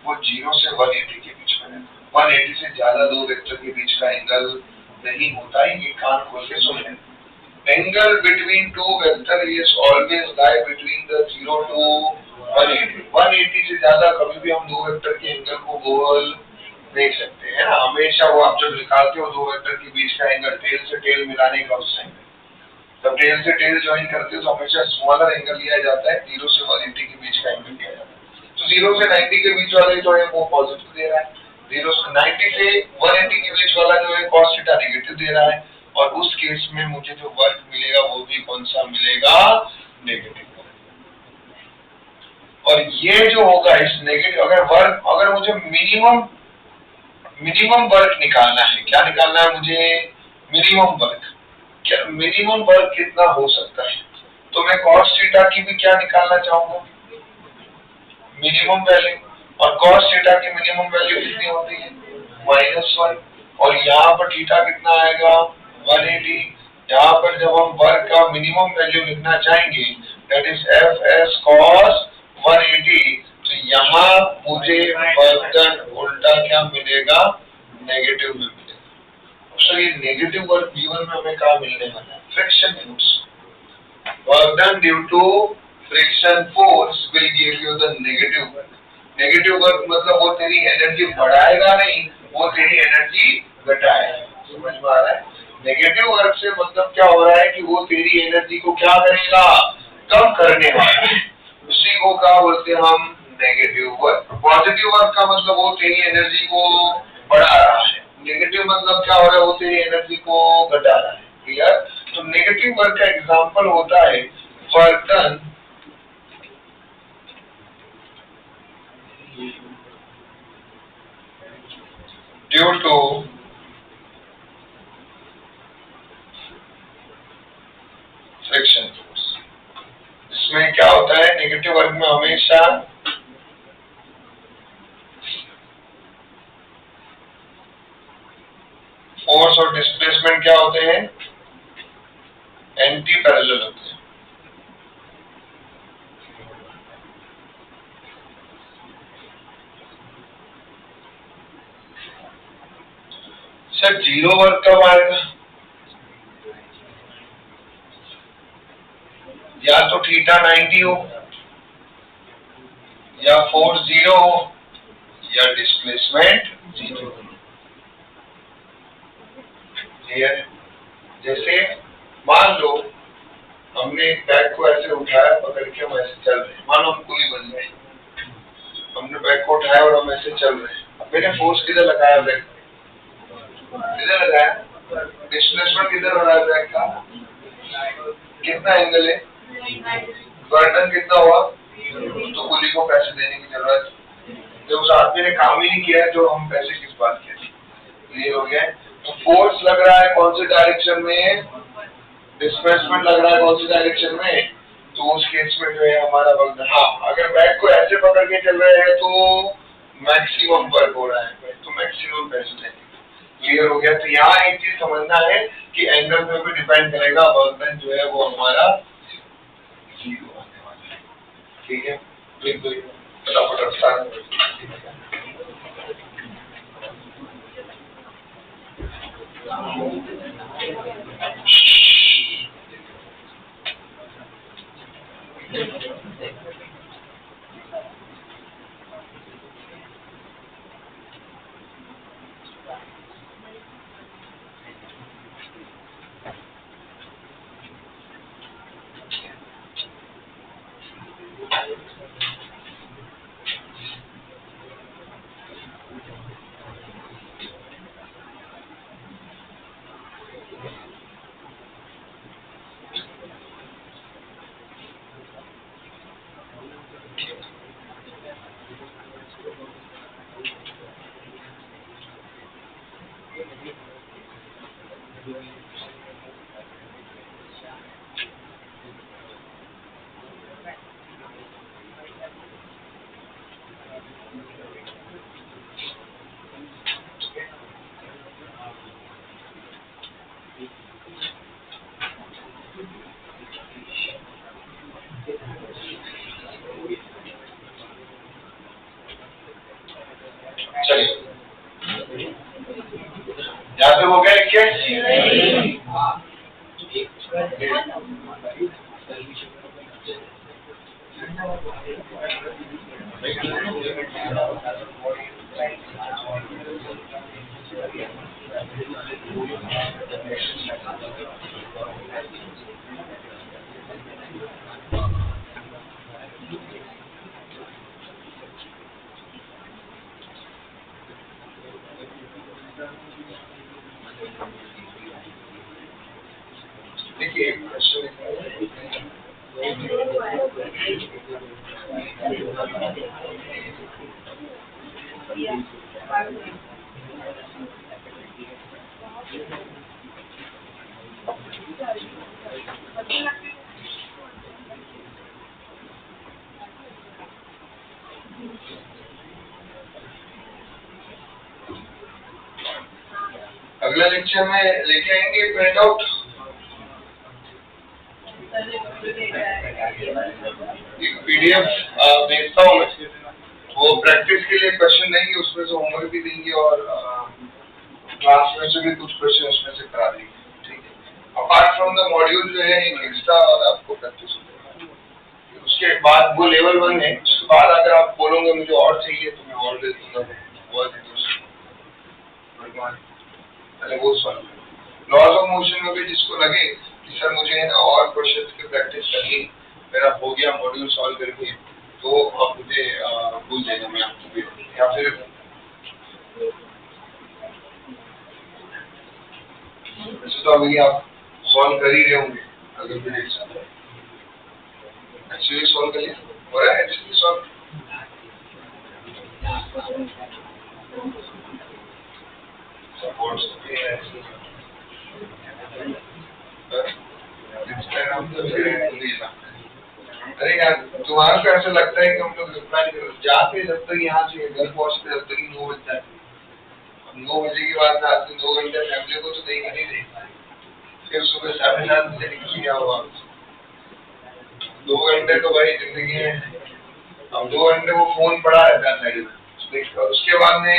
[SPEAKER 1] वो 0 से 180 के बीच में है। 180 से ज्यादा दो वेक्टर के बीच का एंगल नहीं होता है, ये कान खोल के सुन लें। angle between two vector is always lie between the 0 to 180. 180 से ज्यादा कभी भी हम दो वेक्टर के एंगल को बोल नहीं सकते है ना। हमेशा वो आप जब निकालते हो दो वेक्टर के बीच का एंगल टेल से टेल मिलाने का उस टाइम जब टेल से टेल ज्वाइन करते हो तो हमेशा स्मॉलर एंगल लिया जाता है, 0 से 180 के बीच का एंगल लिया जाता है। तो 0 से 90 के बीच वाला जो है वो पॉजिटिव दे रहा है, 0 से 90 से 180 के बीच वाला जो है cos थीटा नेगेटिव दे रहा है, और उस केस में मुझे जो वर्क मिलेगा वो भी कौन सा मिलेगा, नेगेटिव। और ये जो होगा इस नेगेटिव, अगर मुझे मिनिमम वर्क निकालना है, क्या निकालना है मुझे, मिनिमम वर्क। क्या मिनिमम वर्क कितना हो सकता है, तो मैं cos थीटा की भी क्या निकालना चाहूंगा, मिनिमम वैल्यू। और cos थीटा की मिनिमम वैल्यू कितनी होती है, -1। और यहाँ पर थीटा कितना आएगा, 180। यहाँ पर जब हम वर्क का मिनिमम वैल्यू लिखना चाहेंगे दैट इज Fs cos 180, तो यहाँ मुझे वर्क डन उल्टा क्या मिलेगा, नेगेटिव में मिलेगा। तो ये नेगेटिव वर्क V1 में हमें कहाँ मिलने वाला है, friction force. Work done due to friction force will give you the negative work. Negative work मतलब वो तेरी एनर्जी बढ़ाएगा नहीं, वो तेरी एनर्जी घटाएगा। समझ में आ रहा है, नेगेटिव वर्क से मतलब क्या हो रहा है कि वो तेरी एनर्जी को क्या करेगा, कम करने वाला है। उसी को क्या बोलते हैं हम, नेगेटिव वर्क। पॉजिटिव वर्क का मतलब वो तेरी एनर्जी को बढ़ा रहा है, नेगेटिव मतलब क्या हो रहा है, वो तेरी एनर्जी को घटा रहा है। क्लियर। तो नेगेटिव वर्क का एग्जांपल होता है work done due to friction force. इसमें क्या होता है, नेगेटिव वर्क में हमेशा फोर्स और डिस्प्लेसमेंट क्या होते हैं, एंटी पैरेलल होते हैं। सर जीरो वर्क कब आएगा, या तो थीटा 90 हो, या फोर्स 0 हो, या डिस्प्लेसमेंट 0 हो। जैसे मान लो हमने एक बैग को ऐसे उठाया, पकड़ के हम ऐसे चल रहे हैं, मानो हम कुली बन गए, हमने बैग को उठाया और हम ऐसे चल रहे हैं। अब मैंने फोर्स किधर लगाया, बैग किधर लगाया, डिस्प्लेसमेंट किधर हो रहा है बैग का, कितना एंगल है, बर्डन कितना हुआ, तो कुली को पैसे देने की जरूरत, जब उस आदमी ने काम ही नहीं किया है तो हम पैसे किस बात के, क्लियर हो गया। तो फोर्स लग रहा है कौन सी डायरेक्शन में, डिस्प्लेसमेंट लग रहा है कौन सी डायरेक्शन में, तो उस केस में जो है हमारा वर्क, हाँ अगर बैग को ऐसे पकड़ के चल रहे हैं तो मैक्सिमम वर्क हो रहा है, तो मैक्सिमम पैसे देंगे। क्लियर हो गया। तो यहाँ एक चीज समझना है कि एंगल पे भी डिपेंड करेगा, वर्क डन जो है वो हमारा 0 आने वाला है। ठीक है, बिल्कुल फटाफट यहाँ पे हो गया क्या? देखिए एक क्वेश्चन अगला लेक्चर में लेके आएंगे प्रिंट आउट PDF भेजता हूँ मैं। वो प्रैक्टिस के लिए क्वेश्चन देंगे, उसमें से होमवर्क भी देंगे और क्लास में से भी कुछ क्वेश्चन उसमें से करा देंगे, ठीक है। अपार्ट फ्रॉम द मॉड्यूल जो है एक एक्स्ट्रा आपको प्रैक्टिस होगी। उसके बाद वो लेवल 1 है, उसके बाद अगर आप बोलोगे मुझे और चाहिए तो मैं और दे दूंगा, वो दे दूंगा। अरे वो सॉल्व लॉज ऑफ मोशन में भी जिसको लगे कि सर मुझे और क्वेश्चंस की प्रैक्टिस करनी, मेरा हो गया मॉड्यूल सॉल्व करके, तो आप मुझे बोल देना, मैं आपको भी या फिर वैसे तो अभी आप सॉल्व कर ही रहे होंगे, अगर भी एक्चुअली सॉल्व कर लिया हो रहा है एक्चुअली सॉल्व। सपोर्ट्स अरे यार तुम्हारा को ऐसा लगता है कि हम लोग रिप्लाई जाते जब तक यहाँ से घर पहुँचते जब तक ही 9 बज जाते, 9 बजे के बाद रात में 2 घंटे फैमिली को तो देंगे नहीं देंगे, फिर सुबह 7:30 बजे निकल गया हुआ 2 घंटे तो भाई जिंदगी में, अब 2 घंटे वो फोन पड़ा रहता है साइड में, उसके बाद में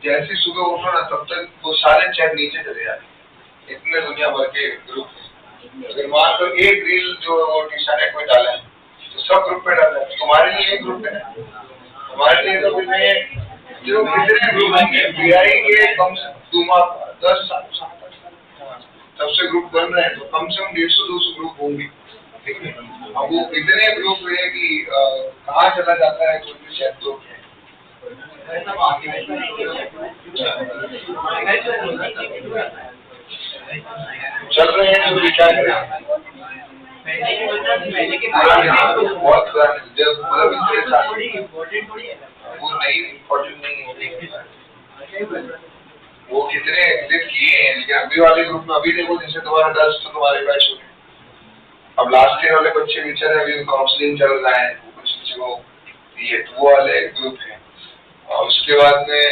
[SPEAKER 1] जैसे सुबह उठो ना तब तक वो सारे चैट नीचे चले जाते, इतने दुनिया भर के ग्रुप हैं। अगर मान लो एक रील जो टी-शर्ट में डाला है तो सब ग्रुप पे डाला है, तुम्हारे लिए एक ग्रुप है, हमारे लिए तो जो कितने ग्रुप होंगे बीआई के कम से कम 10 सबसे ग्रुप बन रहे हैं, तो कम से कम 150-200 ग्रुप होंगे, ठीक है। अब वो इतने ग्रुप है कि कहाँ चला जाता है कोई भी चैट तो चल रहे हैं जो विचार करें बहुत जब वो नहीं इम्पोर्टेंट नहीं है, वो कितने एग्जिट किए हैं, लेकिन अभी वाले ग्रुप में अभी देखो जैसे तुम्हारा 10 तो तुम्हारे बैच हो गए, अब लास्ट ईयर वाले बच्चे बेचारे अभी काउंसलिंग चल रहा है कुछ वो ये तो वो वाले ग्रुप है, और उसके बाद में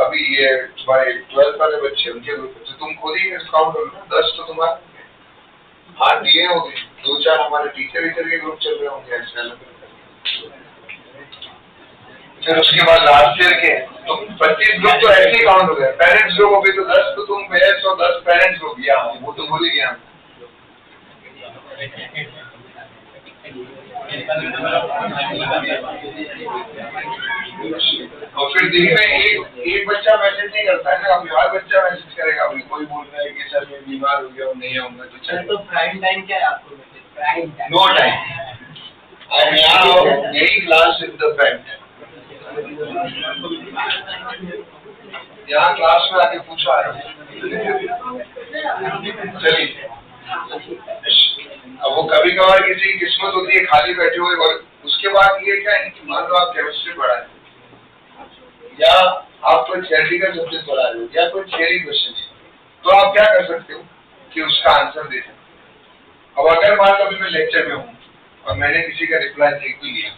[SPEAKER 1] अभी ये तुम्हारे 12th वाले बच्चे उनके ग्रुप है, तो तुम खुद ही काउंट करो ना, 10 तो तुम्हारे हाँ दिए होंगे, 2-4 हमारे टीचर के ग्रुप चल रहे होंगे एक्सटर्नल, फिर उसके बाद लास्ट ईयर के तो 25 ग्रुप तो ऐसे ही काउंट हो गए, पेरेंट्स ग्रुप हो गए तो 10 तो तुम पेरेंट्स और 10 पेरेंट्स हो गया, वो तो भूल ही गया। और फिर दिन में एक बच्चा मैसेज नहीं करता है ना, अभी हर बच्चा मैसेज करेगा, अभी कोई बोल रहा है कि सर मैं बीमार हो गया हूँ नहीं आऊंगा तो चल,
[SPEAKER 2] तो प्राइम टाइम क्या है आपको? प्राइम टाइम
[SPEAKER 1] नो टाइम, और यहाँ यही class is the prime time, यहाँ क्लास में आके पूछा है, चलिए। अब वो कभी कभार किसी की किस्मत होती है खाली बैठे हुए, और उसके बाद ये क्या है कि मान लो आप केमिस्ट्री पढ़ा है या आप कोई थियरी का सब्जेक्ट पढ़ा रहे हो या कोई थियरी क्वेश्चन है, तो आप क्या कर सकते हो कि उसका आंसर दे सकते। अब अगर मान लो अभी मैं लेक्चर में हूँ और मैंने किसी का रिप्लाई देख भी लिया,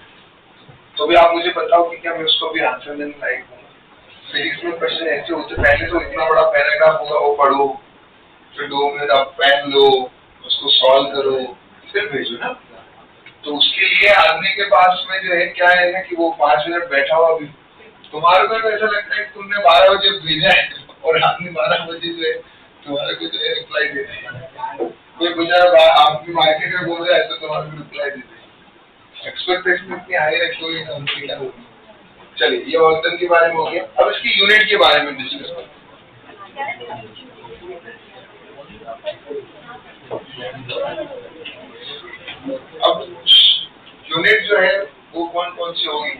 [SPEAKER 1] तो भी आप मुझे बताओ कि क्या मैं उसको भी आंसर देने लायक हूँ। फिजिक्स में क्वेश्चन ऐसे होते, पहले तो इतना बड़ा पैराग्राफ होगा वो पढ़ो, फिर 2 मिनट आप पेन लो उसको सॉल्व करो फिर भेजो ना, तो उसके लिए आदमी के पास में जो है क्या है कि वो 5 मिनट बैठा हुआ भी, तुम्हारे को ऐसा लगता है कि तुमने 12 बजे भेजा है और आदमी 12 बजे जो है तुम्हारे को जो है रिप्लाई दे रहे हैं, कोई पूछा आप भी मार्केट में बोल रहे हैं तो आप रिप्लाई दीजिए। एक्सपेक्टेशन इतनी हाई रखी हुई है हमसे क्या होगी। चलिए ये ऑर्गन के बारे में हो गया। अब इसकी यूनिट के बारे में डिस्कस करते हैं। अब यूनिट जो है वो कौन कौन सी होगी।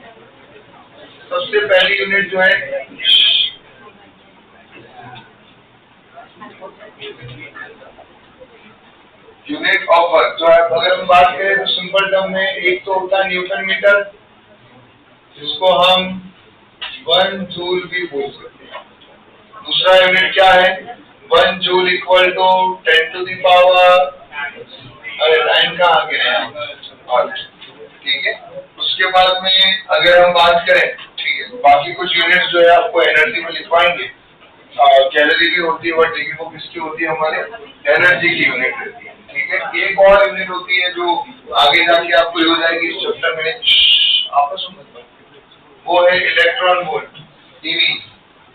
[SPEAKER 1] सबसे पहली यूनिट जो है यूनिट ऑफ वर्क जो है, अगर हम बात करें तो सिंपल टर्म में एक तो होता है न्यूटन मीटर, जिसको हम 1 जूल भी बोल सकते हैं। दूसरा यूनिट क्या है, 1 joule equal to 10 to the power, अरे लाइन का आगे है, ठीक है। उसके बाद में अगर हम बात करें, ठीक है, बाकी कुछ यूनिट्स जो है आपको एनर्जी में लिखवाएंगे। कैलोरी भी होती है बट लेकिन वो किसकी होती है, हमारे एनर्जी की यूनिट रहती है, ठीक है। एक और यूनिट होती है जो आगे जाके आपको हो जाएगी इस चैप्टर में, आपस में वो है इलेक्ट्रॉन वोल्ट, ईवी।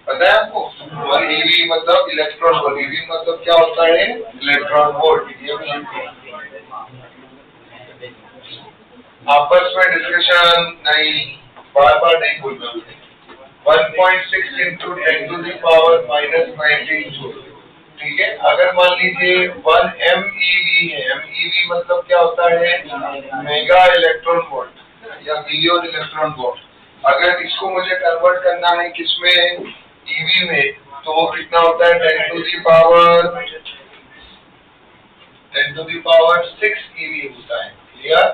[SPEAKER 1] पता है आपको, और ईवी मतलब इलेक्ट्रॉन वोल्ट, ईवी मतलब क्या होता है, इलेक्ट्रॉन वोल्ट। आपस में डिस्कशन नहीं, बार बार नहीं बोलना। 1.6 into 10 to the power -19 joule, ठीक है। अगर मान लीजिए 1 MeV है, MeV मतलब क्या होता है, मेगा इलेक्ट्रॉन वोल्ट या मिलियन इलेक्ट्रॉन वोल्ट। अगर इसको मुझे कन्वर्ट करना है किसमें, ईवी में, तो वो कितना होता है, 10 टू द पावर 6 ईवी होता है, क्लियर।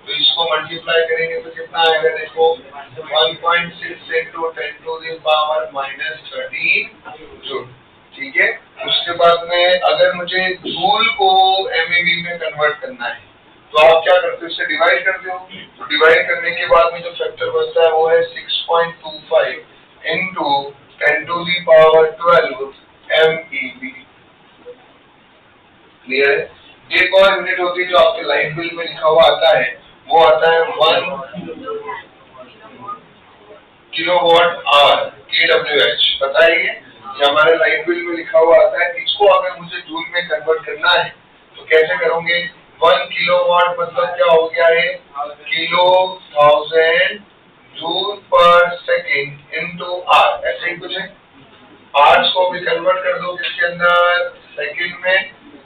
[SPEAKER 1] तो इसको मल्टीप्लाई करेंगे तो कितना आएगा, देखो 1.6 into 10 to the power -13 joule, ठीक है। उसके बाद में अगर मुझे जूल को एमईवी में कन्वर्ट करना है तो आप क्या करते हो, इससे डिवाइड करते हो। तो डिवाइड करने के बाद में जो फैक्टर बचता है वो है 6.25 into 10 to the power 12 MeV, clear है। एक और यूनिट होती है जो आपके लाइट बिल में लिखा हुआ आता है, वो आता है 1 किलोवाट आवर, kWh, बताइए। ये हमारे लाइट बिल में लिखा हुआ आता है। इसको अगर मुझे जूल में कन्वर्ट करना है तो कैसे करोगे, 1 किलोवाट मतलब क्या हो गया है, kilo 1000 joule per second into R, ऐसे ही कुछ है। आर्स को भी कन्वर्ट कर दो किसके अंदर, सेकेंड में,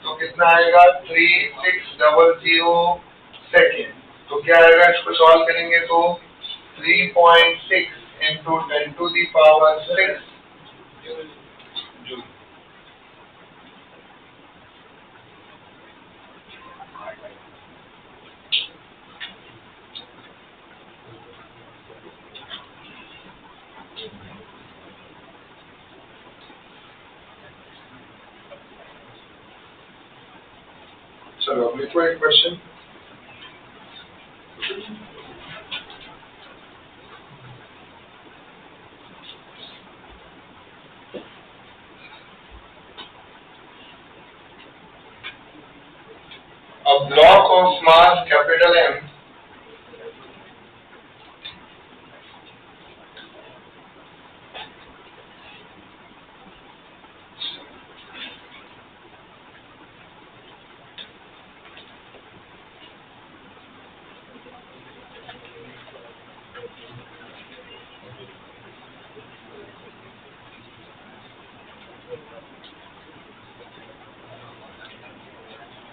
[SPEAKER 1] तो कितना आएगा 3600 सेकेंड। तो क्या आएगा, इसको सॉल्व करेंगे तो 3.6 into 10 to the power 6 joule. चलो अब लिखो एक question. A block of mass capital M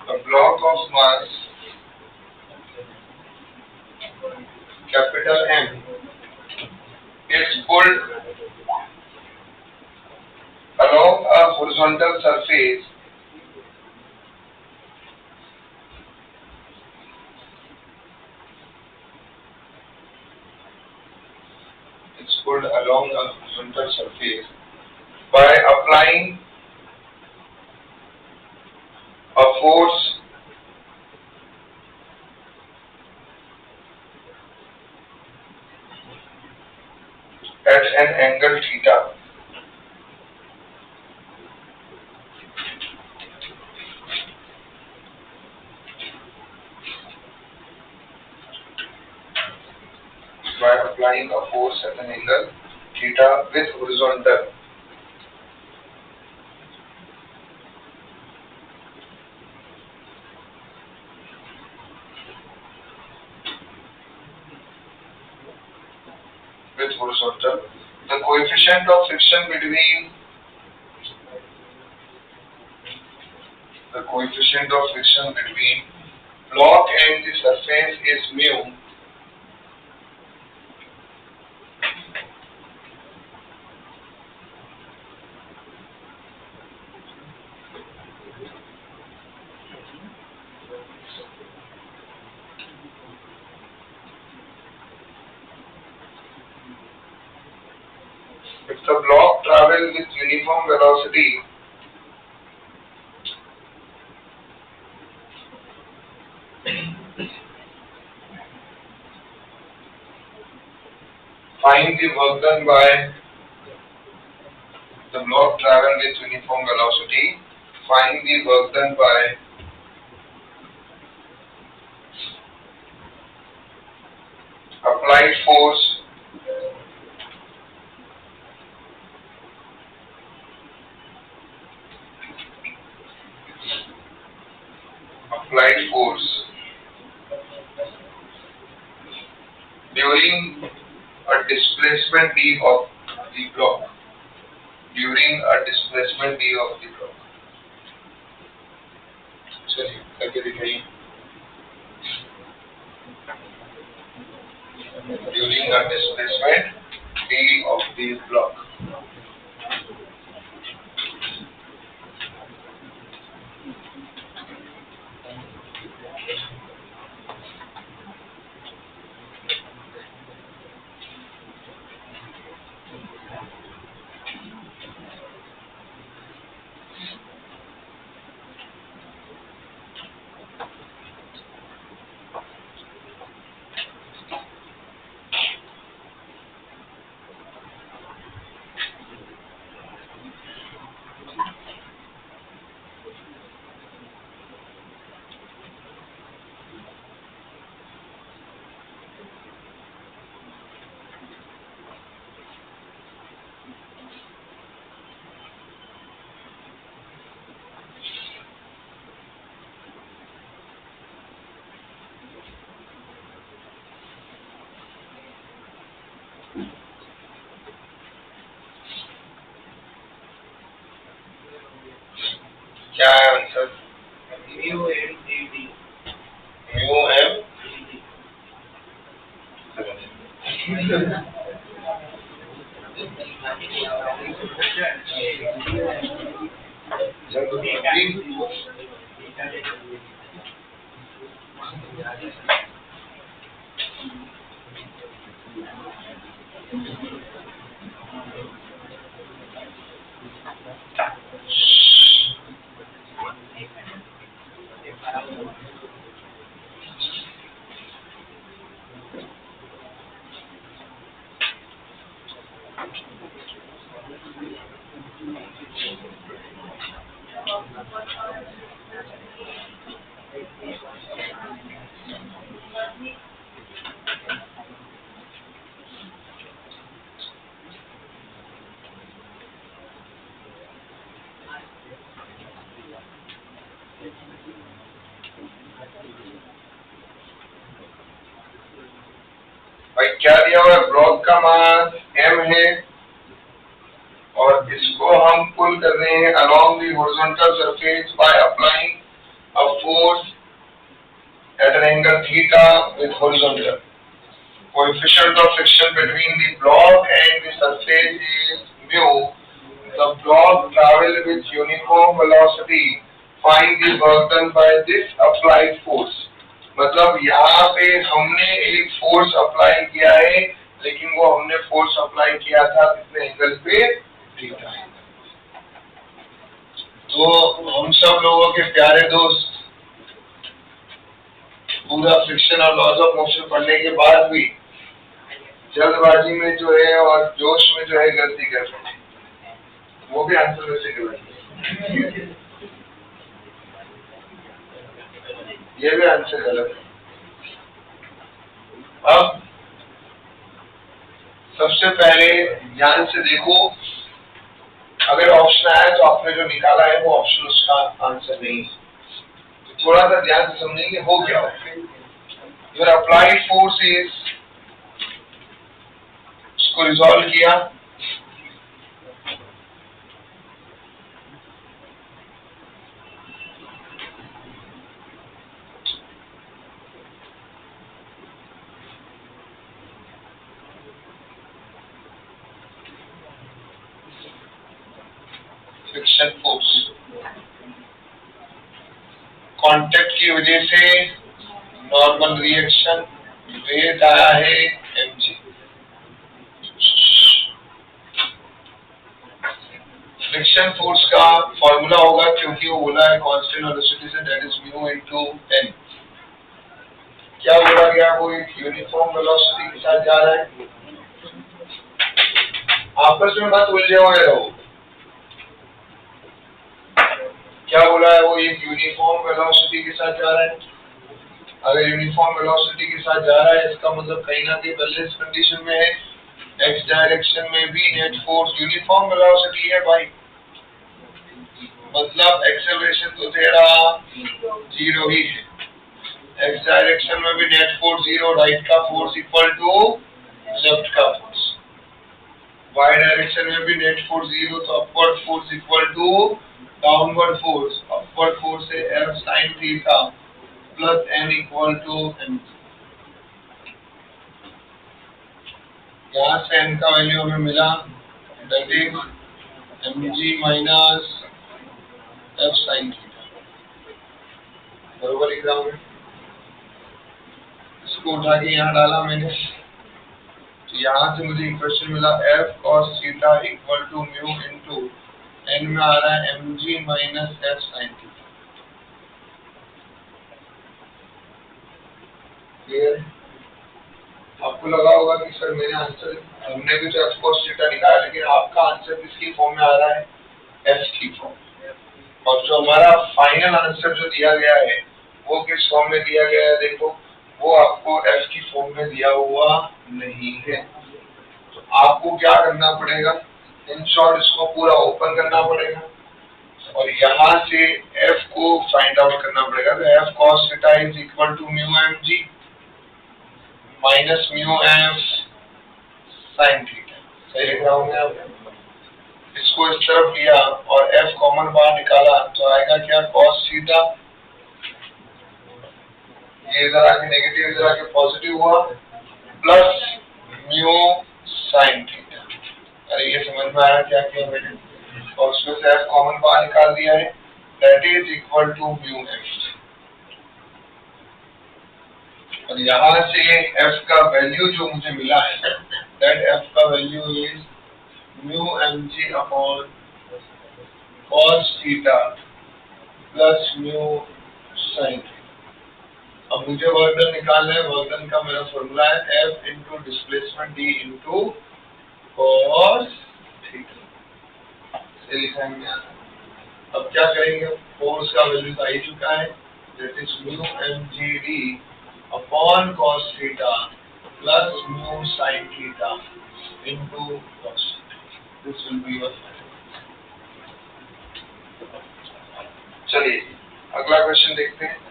[SPEAKER 1] a block of mass capital M is pulled along a horizontal surface by applying a force at an angle theta. By applying a force at an angle theta with horizontal with horizontal. The coefficient of friction between block and the surface is mu. If the block travels with uniform velocity, find the work done by the block travel with uniform velocity. Find the work done by applied force during a displacement d of the block. चलिए करके दिखाइए. During a displacement d of the block. क्या है answer?
[SPEAKER 2] mu m dt.
[SPEAKER 1] mu m भाई क्या दिया हुआ है? ब्लॉक का मास m है और इसको हम पुल कर रहे हैं along the horizontal surface by applying a force at an angle theta with horizontal. Coefficient of friction between the block and the surface is mu. The block travel with uniform velocity. Find the work done by this applied force. मतलब यहाँ पे हमने एक force apply किया है, लेकिन वो हमने फोर्स अप्लाई किया था कितने एंगल पे? Theta angle. तो हम सब लोगों के प्यारे दोस्त पूरा फ्रिक्शन और लॉज ऑफ मोशन पढ़ने के बाद भी जल्दबाजी में जो है और जोश में जो है गलती कर रहे हैं, वो भी आंसर वैसे गलत है. ये भी आंसर गलत है. अब सबसे पहले ध्यान से देखो, अगर ऑप्शन आया तो आपने जो निकाला है वो ऑप्शन उसका आंसर नहीं है. तो थोड़ा सा ध्यान से समझेंगे हो क्या है. योर अप्लाइड फोर्स इज, इसको रिजॉल्व किया, फ्रिक्शन फोर्स कांटेक्ट की वजह से नॉर्मल रिएक्शन रेट आया है mg। फ्रिक्शन फोर्स का फॉर्मूला होगा, क्योंकि वो बोला है कांस्टेंट वेलोसिटी से, that is mu into n। क्या बोला गया, वो एक यूनिफॉर्म वेलोसिटी के साथ जा रहा है। आपस में मत उलझे हुए रहो। क्या बोला है, वो एक यूनिफॉर्म वेलोसिटी के साथ जा रहा है। अगर यूनिफॉर्म वेलोसिटी के साथ जा रहा है, इसका मतलब कहीं ना कहीं बैलेंस कंडीशन में है। एक्स डायरेक्शन में भी नेट फोर्स यूनिफॉर्म वेलोसिटी है भाई, मतलब एक्सेलरेशन तो तेरा जीरो ही है। एक्स डायरेक्शन में भी नेट फोर्स जीरो, राइट का फोर्स इक्वल टू लेफ्ट का फोर्स। वाई डायरेक्शन में भी नेट फोर्स जीरो, तो upward force equal to downward force. Upward force है F sine theta plus N equal to M. यहाँ से एन का value हमें मिला, that is mg minus F sine theta, बरोबर लिख रहा हूँ मैं। इसको उठा के यहाँ डाला मैंने, तो यहाँ से मुझे इक्वेशन मिला F cos theta equal to mu into N में आ रहा है mg minus F sine theta. Clear? आपको लगा होगा कि सर मेरे आंसर, हमने भी तो एफ कॉस थीटा निकाला, लेकिन आपका आंसर किसकी फॉर्म में आ रहा है, एफ की फॉर्म। और जो हमारा फाइनल आंसर जो दिया गया है वो किस फॉर्म में दिया गया है, देखो वो आपको एफ की फॉर्म में दिया हुआ नहीं है। तो आपको क्या करना पड़ेगा, इन शॉर्ट इसको पूरा ओपन करना पड़ेगा और यहाँ से एफ को फाइंड आउट करना पड़ेगा। तो F cos theta is equal to mu M G minus mu F sine theta. सही लिख रहा हूँ मैं आप? इसको इस तरफ लिया और f कॉमन बाहर निकाला तो आएगा क्या, cos थीटा। ये इधर आके नेगेटिव, इधर आके पॉजिटिव हुआ, प्लस म्यू साइन थीटा। अरे ये समझ में आया क्या किया मैंने? और उसमें से f कॉमन बाहर निकाल दिया है, that is equal to mu f। और यहाँ से f का वैल्यू जो मुझे मिला है, दैट f का value is mu mg upon cos theta plus mu sign. अब मुझे वर्क डन निकालना है। वर्क डन का मेरा फॉर्मूला है F into displacement D into cos theta. से लिखा है मैंने। अब क्या करेंगे, फोर्स का वैल्यू तो आ ही चुका है, that is mu mgd upon cos theta plus mu sine theta into cos। This will be your final. चलिए अगला क्वेश्चन देखते हैं।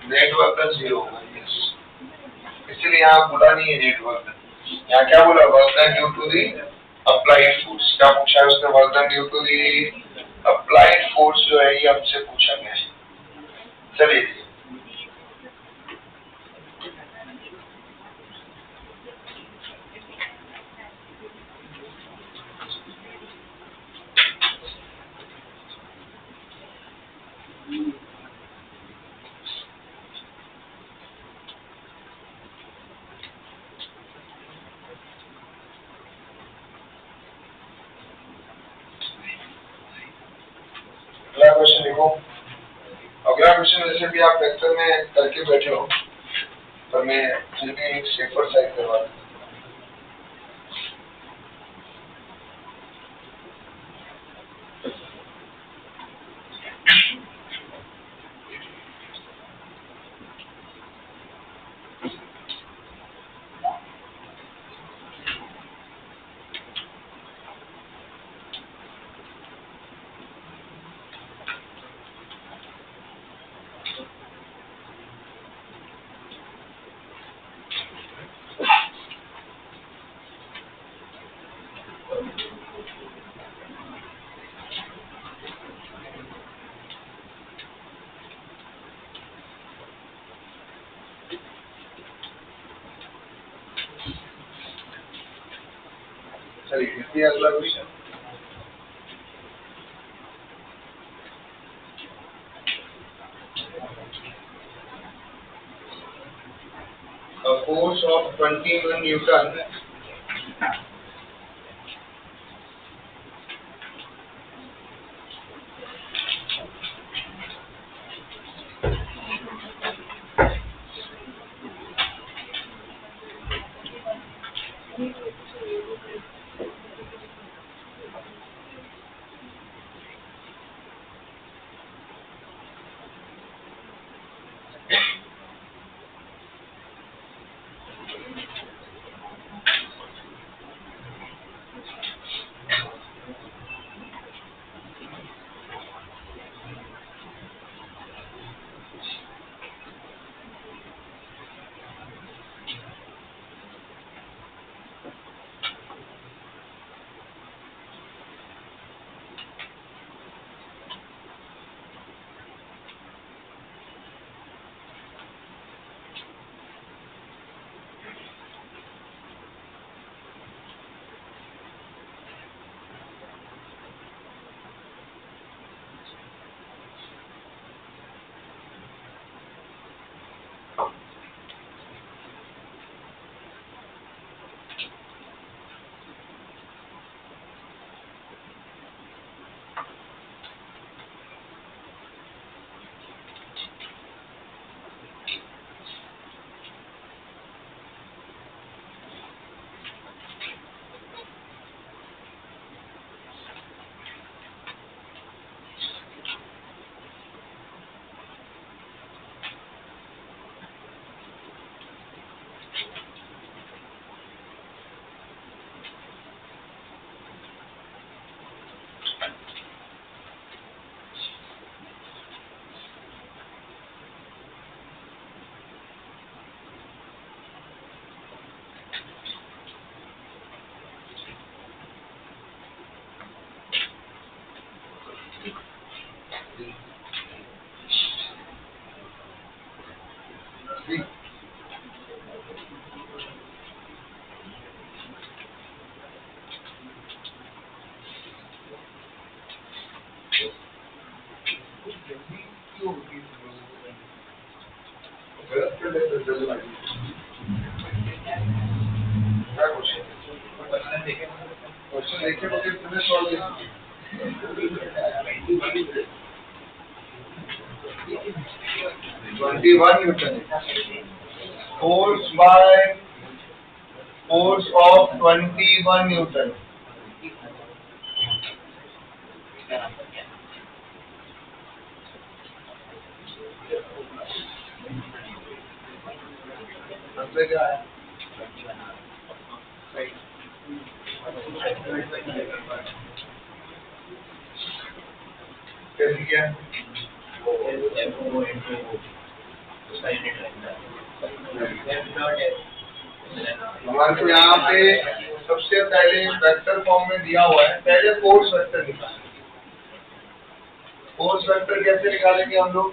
[SPEAKER 1] नेटवर्क का जीरो होगा, यस। इसलिए यहाँ बोला नहीं है नेटवर्क, यहाँ क्या बोला, work done due to the applied force. क्या पूछा है उसने, work done due to the applied force जो है ये हमसे पूछा गया है। चलिए अगला क्वेश्चन देखो। अगला क्वेश्चन वैसे भी आप वेक्टर में करके बैठे हो, पर मैं फिर भी एक सेफर साइड करवा दूं। चलिए देखिए अगला question. A force of 21 Newton question देखे तो कितने सॉल्व किए 21 न्यूटन force of 21 न्यूटन क्या है कैसे किया हमारे को यहाँ पे सबसे पहले वेक्टर फॉर्म में दिया हुआ है। पहले फोर्स वेक्टर निकालें। फोर्स वेक्टर कैसे निकालेंगे हम लोग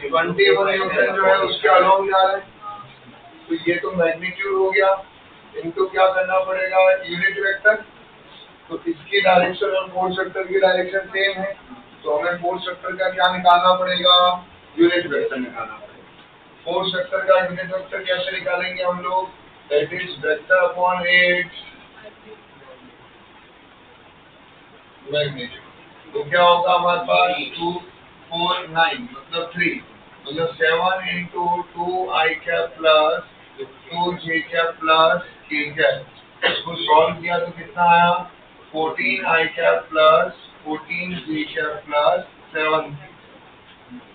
[SPEAKER 1] 21 न्यूटन जो है उसके अलोंग जा रहे हैं, तो ये तो मैग्नीट्यूड हो गया, इनको क्या करना पड़ेगा यूनिट वेक्टर, तो इसकी डायरेक्शन और फोर्स वेक्टर की डायरेक्शन सेम है, तो हमें फोर्स वेक्टर का क्या निकालना पड़ेगा यूनिट वेक्टर निकालना पड़ेगा। फोर्स वेक्टर का यूनिट वेक्टर कैसे निकालेंगे हम लोग, that is vector upon 8 magnitude. तो क्या होगा हमारे पास 2 4 9 मतलब 3 मतलब 7 into 2 I cap plus 2 J cap plus K cap। इसको सॉल्व किया तो कितना आया 14 I cap plus 14 J cap plus 7।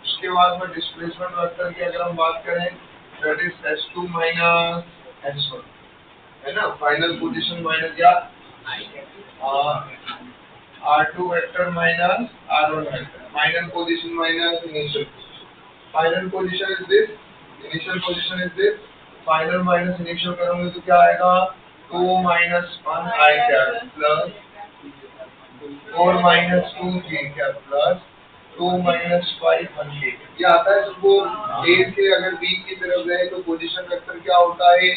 [SPEAKER 1] उसके बाद में डिस्प्लेसमेंट वेक्टर की अगर हम बात करें that is S2 minus S1 है ना, फाइनल पोजीशन माइनस या R2 vector minus R1 vector, final position minus initial position. Final position is this, initial position is this, final minus initial करूंगे तो क्या आएगा 2 minus 1 I cap plus 4 minus 2 J cap plus 2 minus 5 1 K। ये आता है सबको। A से अगर B की तरफ गए तो पोजीशन वेक्टर क्या होता है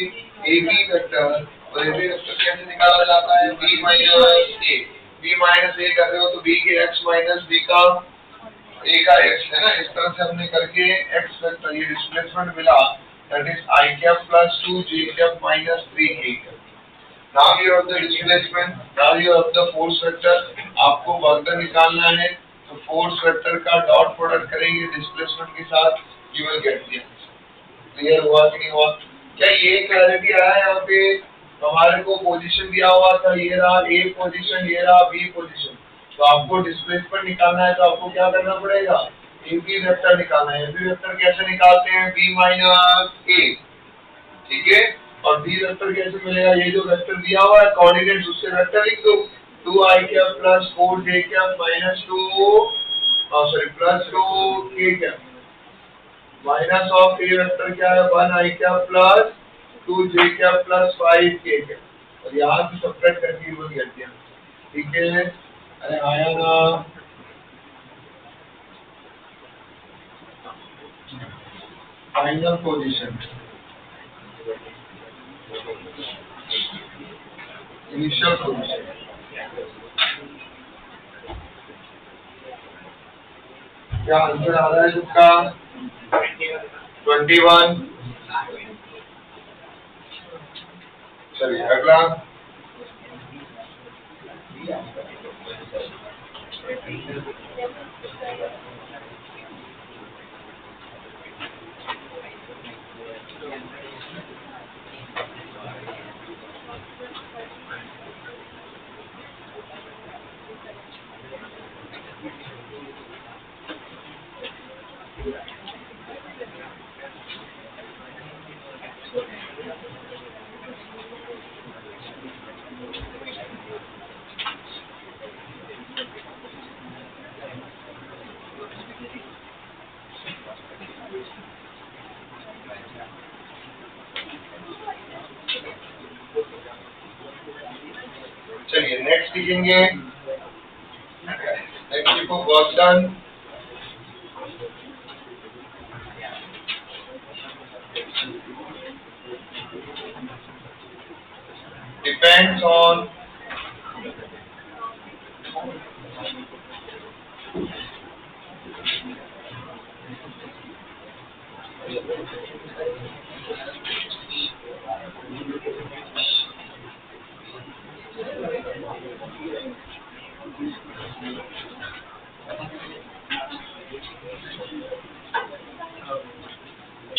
[SPEAKER 1] AB वेक्टर और एबी वेक्टर कैसे निकाला जाता है? b minus a, b minus a कर रहे हो तो b के x माइनस b का a का x है ना, इस तरह से हमने करके x वेक्टर ये डिस्प्लेसमेंट मिला, that is i cap plus 2 j cap minus 3 k cap. Now you have the displacement, now you have the force vector. आपको वर्क डन निकालना है तो फोर्स वेक्टर का डॉट प्रोडक्ट करेंगे डिस्प्लेसमेंट के साथ, you will get the answer. Clear हुआ कि नहीं हुआ? क्या ये क्लैरिटी आया? यहाँ पे हमारे को पोजीशन दिया हुआ था, ये रहा ए पोजीशन, ये रहा बी पोजीशन, तो आपको डिस्प्लेसमेंट निकालना है तो आपको क्या करना पड़ेगा? एबी वेक्टर निकालना है। एबी वेक्टर कैसे निकालते हैं? b माइनस a, ठीक है। और बी वेक्टर कैसे मिलेगा? ये जो वेक्टर दिया हुआ है कोऑर्डिनेट्स, उससे वेक्टर लिख दो, 2i cap plus 4j cap minus 2 k cap minus of A vector क्या है? 1i cap plus 2j cap plus 5k cap, और यहाँ से सब्ट्रैक्ट करके वो गेट दिया, ठीक है। अरे आया ना? फाइनल पोजीशन, इनिशियल पोजीशन, क्या आंसर आ रहा है इसका? 21। चलिए अगला, चलिए नेक्स्ट लिखेंगे। नेक्स्ट लिखो work done depends on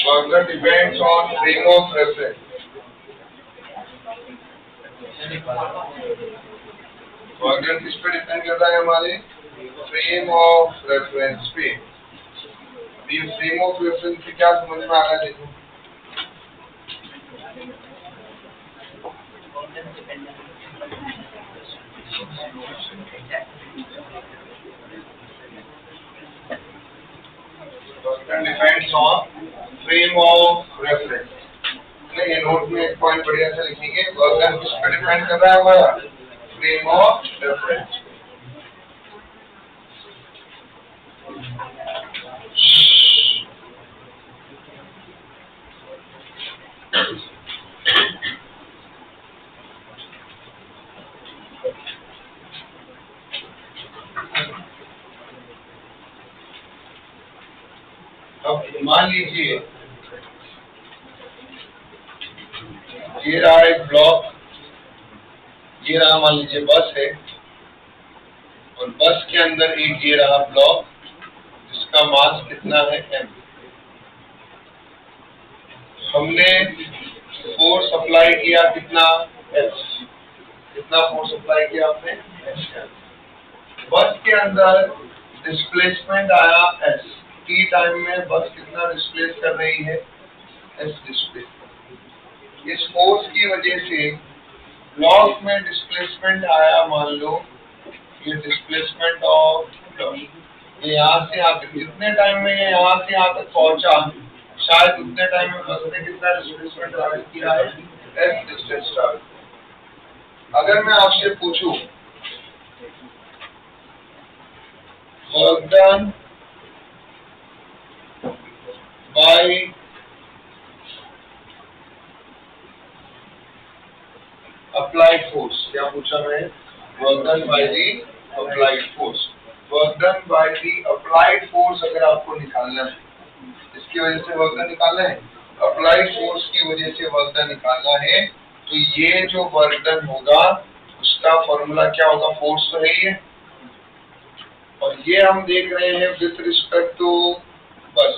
[SPEAKER 1] work depends on frame of reference. Work किस पे डिपेंड करता है? हमारे फ्रेम ऑफ रेफरेंस पे। ये फ्रेम ऑफ रेफरेंस से क्या समझ में आ रहा है? देखो depends on frame of reference. ये नोट में एक पॉइंट बढ़िया से लिखेंगे, वर्क किस पे डिपेंड कर रहा है? हमारा फ्रेम ऑफ रेफरेंस। अब मान लीजिए ये रहा एक ब्लॉक, ये रहा मान लीजिए बस है, और बस के अंदर एक ये रहा ब्लॉक जिसका मास कितना है? m। हमने फोर्स अप्लाई किया कितना? h। कितना फोर्स अप्लाई किया आपने? h। बस के अंदर डिस्प्लेसमेंट आया s। t टाइम में बस कितना डिस्प्लेस कर रही है? s displacement. इस फोर्स की वजह से ब्लॉक में डिस्प्लेसमेंट आया, मान लो ये डिस्प्लेसमेंट ऑफ ब्लॉक, ये यहाँ से यहाँ तक, जितने टाइम में ये यहाँ से यहाँ तक पहुंचा, शायद उतने टाइम में बस ने कितना डिस्प्लेसमेंट ट्रैवल किया है? s distance travel. अगर मैं आपसे पूछूं work done by applied force, क्या पूछा मैं, work done by the applied force. Work done by the applied force अगर आपको निकालना है, इसकी वजह से वर्क डन निकालना है, अप्लाइड फोर्स की वजह से वर्क डन निकालना है, तो ये जो वर्क डन होगा उसका फॉर्मूला क्या होगा, फोर्स तो है ही है, और ये हम देख रहे हैं विथ रिस्पेक्ट टू बस।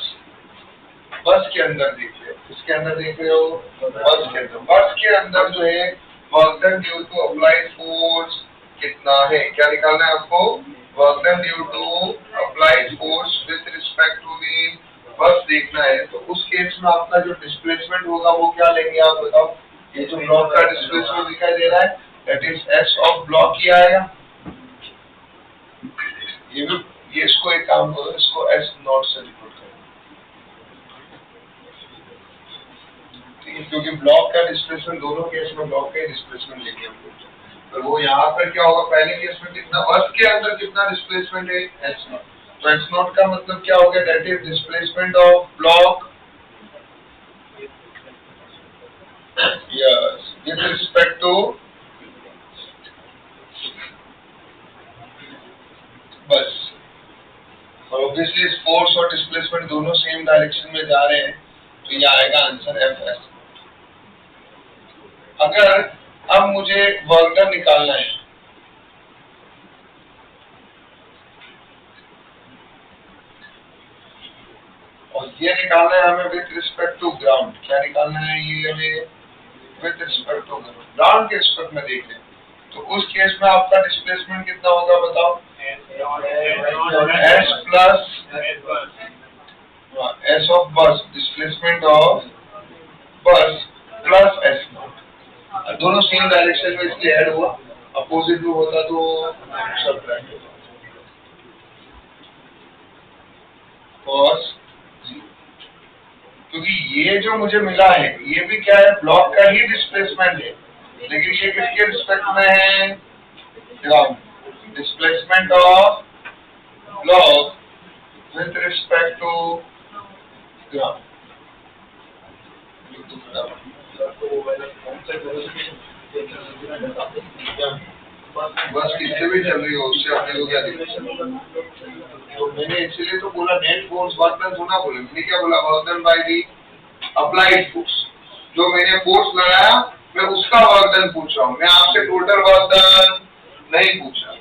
[SPEAKER 1] बस के अंदर देख रहे हो, किसके अंदर देख रहे हो, बस के अंदर। बस के अंदर जो है work done due to applied force कितना है, क्या निकालना है आपको, work done due to applied force with respect to the bus देखना है। तो उस केस में आपका जो डिस्प्लेसमेंट होगा वो क्या लेंगे आप बताओ, ये जो ब्लॉक का डिस्प्लेसमेंट दिखाई दे रहा है that is S of block ही आएगा। ये भी, ये इसको एक काम करो, इसको एस नॉट से रिपोर्ट करो, क्योंकि ब्लॉक का डिस्प्लेसमेंट दोनों केस में ब्लॉक का डिस्प्लेसमेंट लेंगे हम लोग। तो वो यहाँ पर क्या होगा, पहले केस में कितना, बस के अंदर कितना डिस्प्लेसमेंट है, एस नॉट। तो एस नॉट का मतलब क्या हो गया, that is displacement of block S with respect to bus. और ऑब्वियसली फोर्स और डिस्प्लेसमेंट दोनों सेम डायरेक्शन में जा रहे हैं, तो ये आएगा आंसर एफ एस। अगर अब मुझे वर्क डन निकालना है, और ये निकालना है हमें विथ रिस्पेक्ट टू ग्राउंड, क्या निकालना है ये हमें with respect to ground, ground के रिस्पेक्ट में देख लें, तो उस केस में आपका डिस्प्लेसमेंट कितना होगा बताओ, एस प्लस एस ऑफ बस, डिस्प्लेसमेंट ऑफ बस प्लस एस नॉट। दोनों सेम डायरेक्शन में इसलिए ऐड हुआ, अपोजिट में होता तो सबट्रैक्ट होता। कॉस, क्योंकि ये जो मुझे मिला है ये भी क्या है, ब्लॉक का ही डिस्प्लेसमेंट है, लेकिन ये किसके रिस्पेक्ट में है, ground. Displacement of block with respect to ground. बस किससे भी चल रही हो उससे अपने को क्या दिक्कत। तो मैंने इसीलिए तो बोला नेट फोर्स वर्क डन थोड़ा बोला, मैंने क्या बोला, work done by the applied force. जो मैंने फोर्स लगाया मैं उसका वर्क डन पूछ रहा हूँ, मैं आपसे टोटल वर्क डन नहीं पूछ रहा।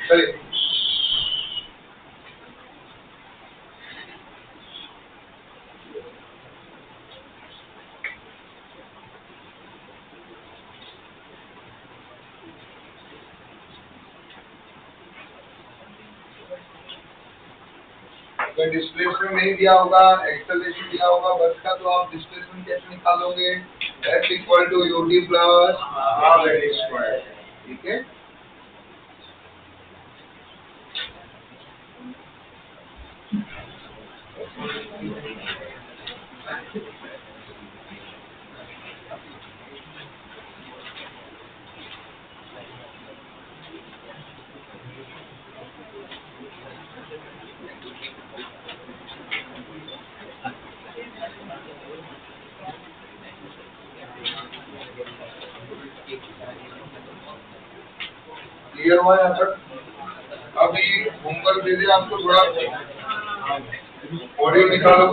[SPEAKER 1] चलिए अगर डिस्प्लेसमेंट नहीं दिया होगा, एक्सेलरेशन दिया होगा बस का, तो आप डिस्प्लेसमेंट कैसे निकालोगे? F equal to ut plus half L square. ठीक है, क्लियर हुआ यहाँ तक? अभी होमवर्क दे दिया आपको, थोड़ा ऑडियो निकालो।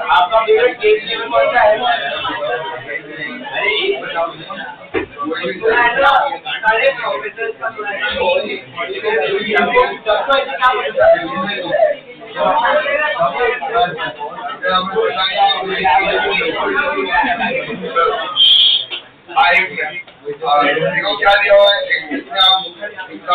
[SPEAKER 2] आपका फेवरेट केक कौन सा है? अरे एक बताओ। सारे प्रोफेसर का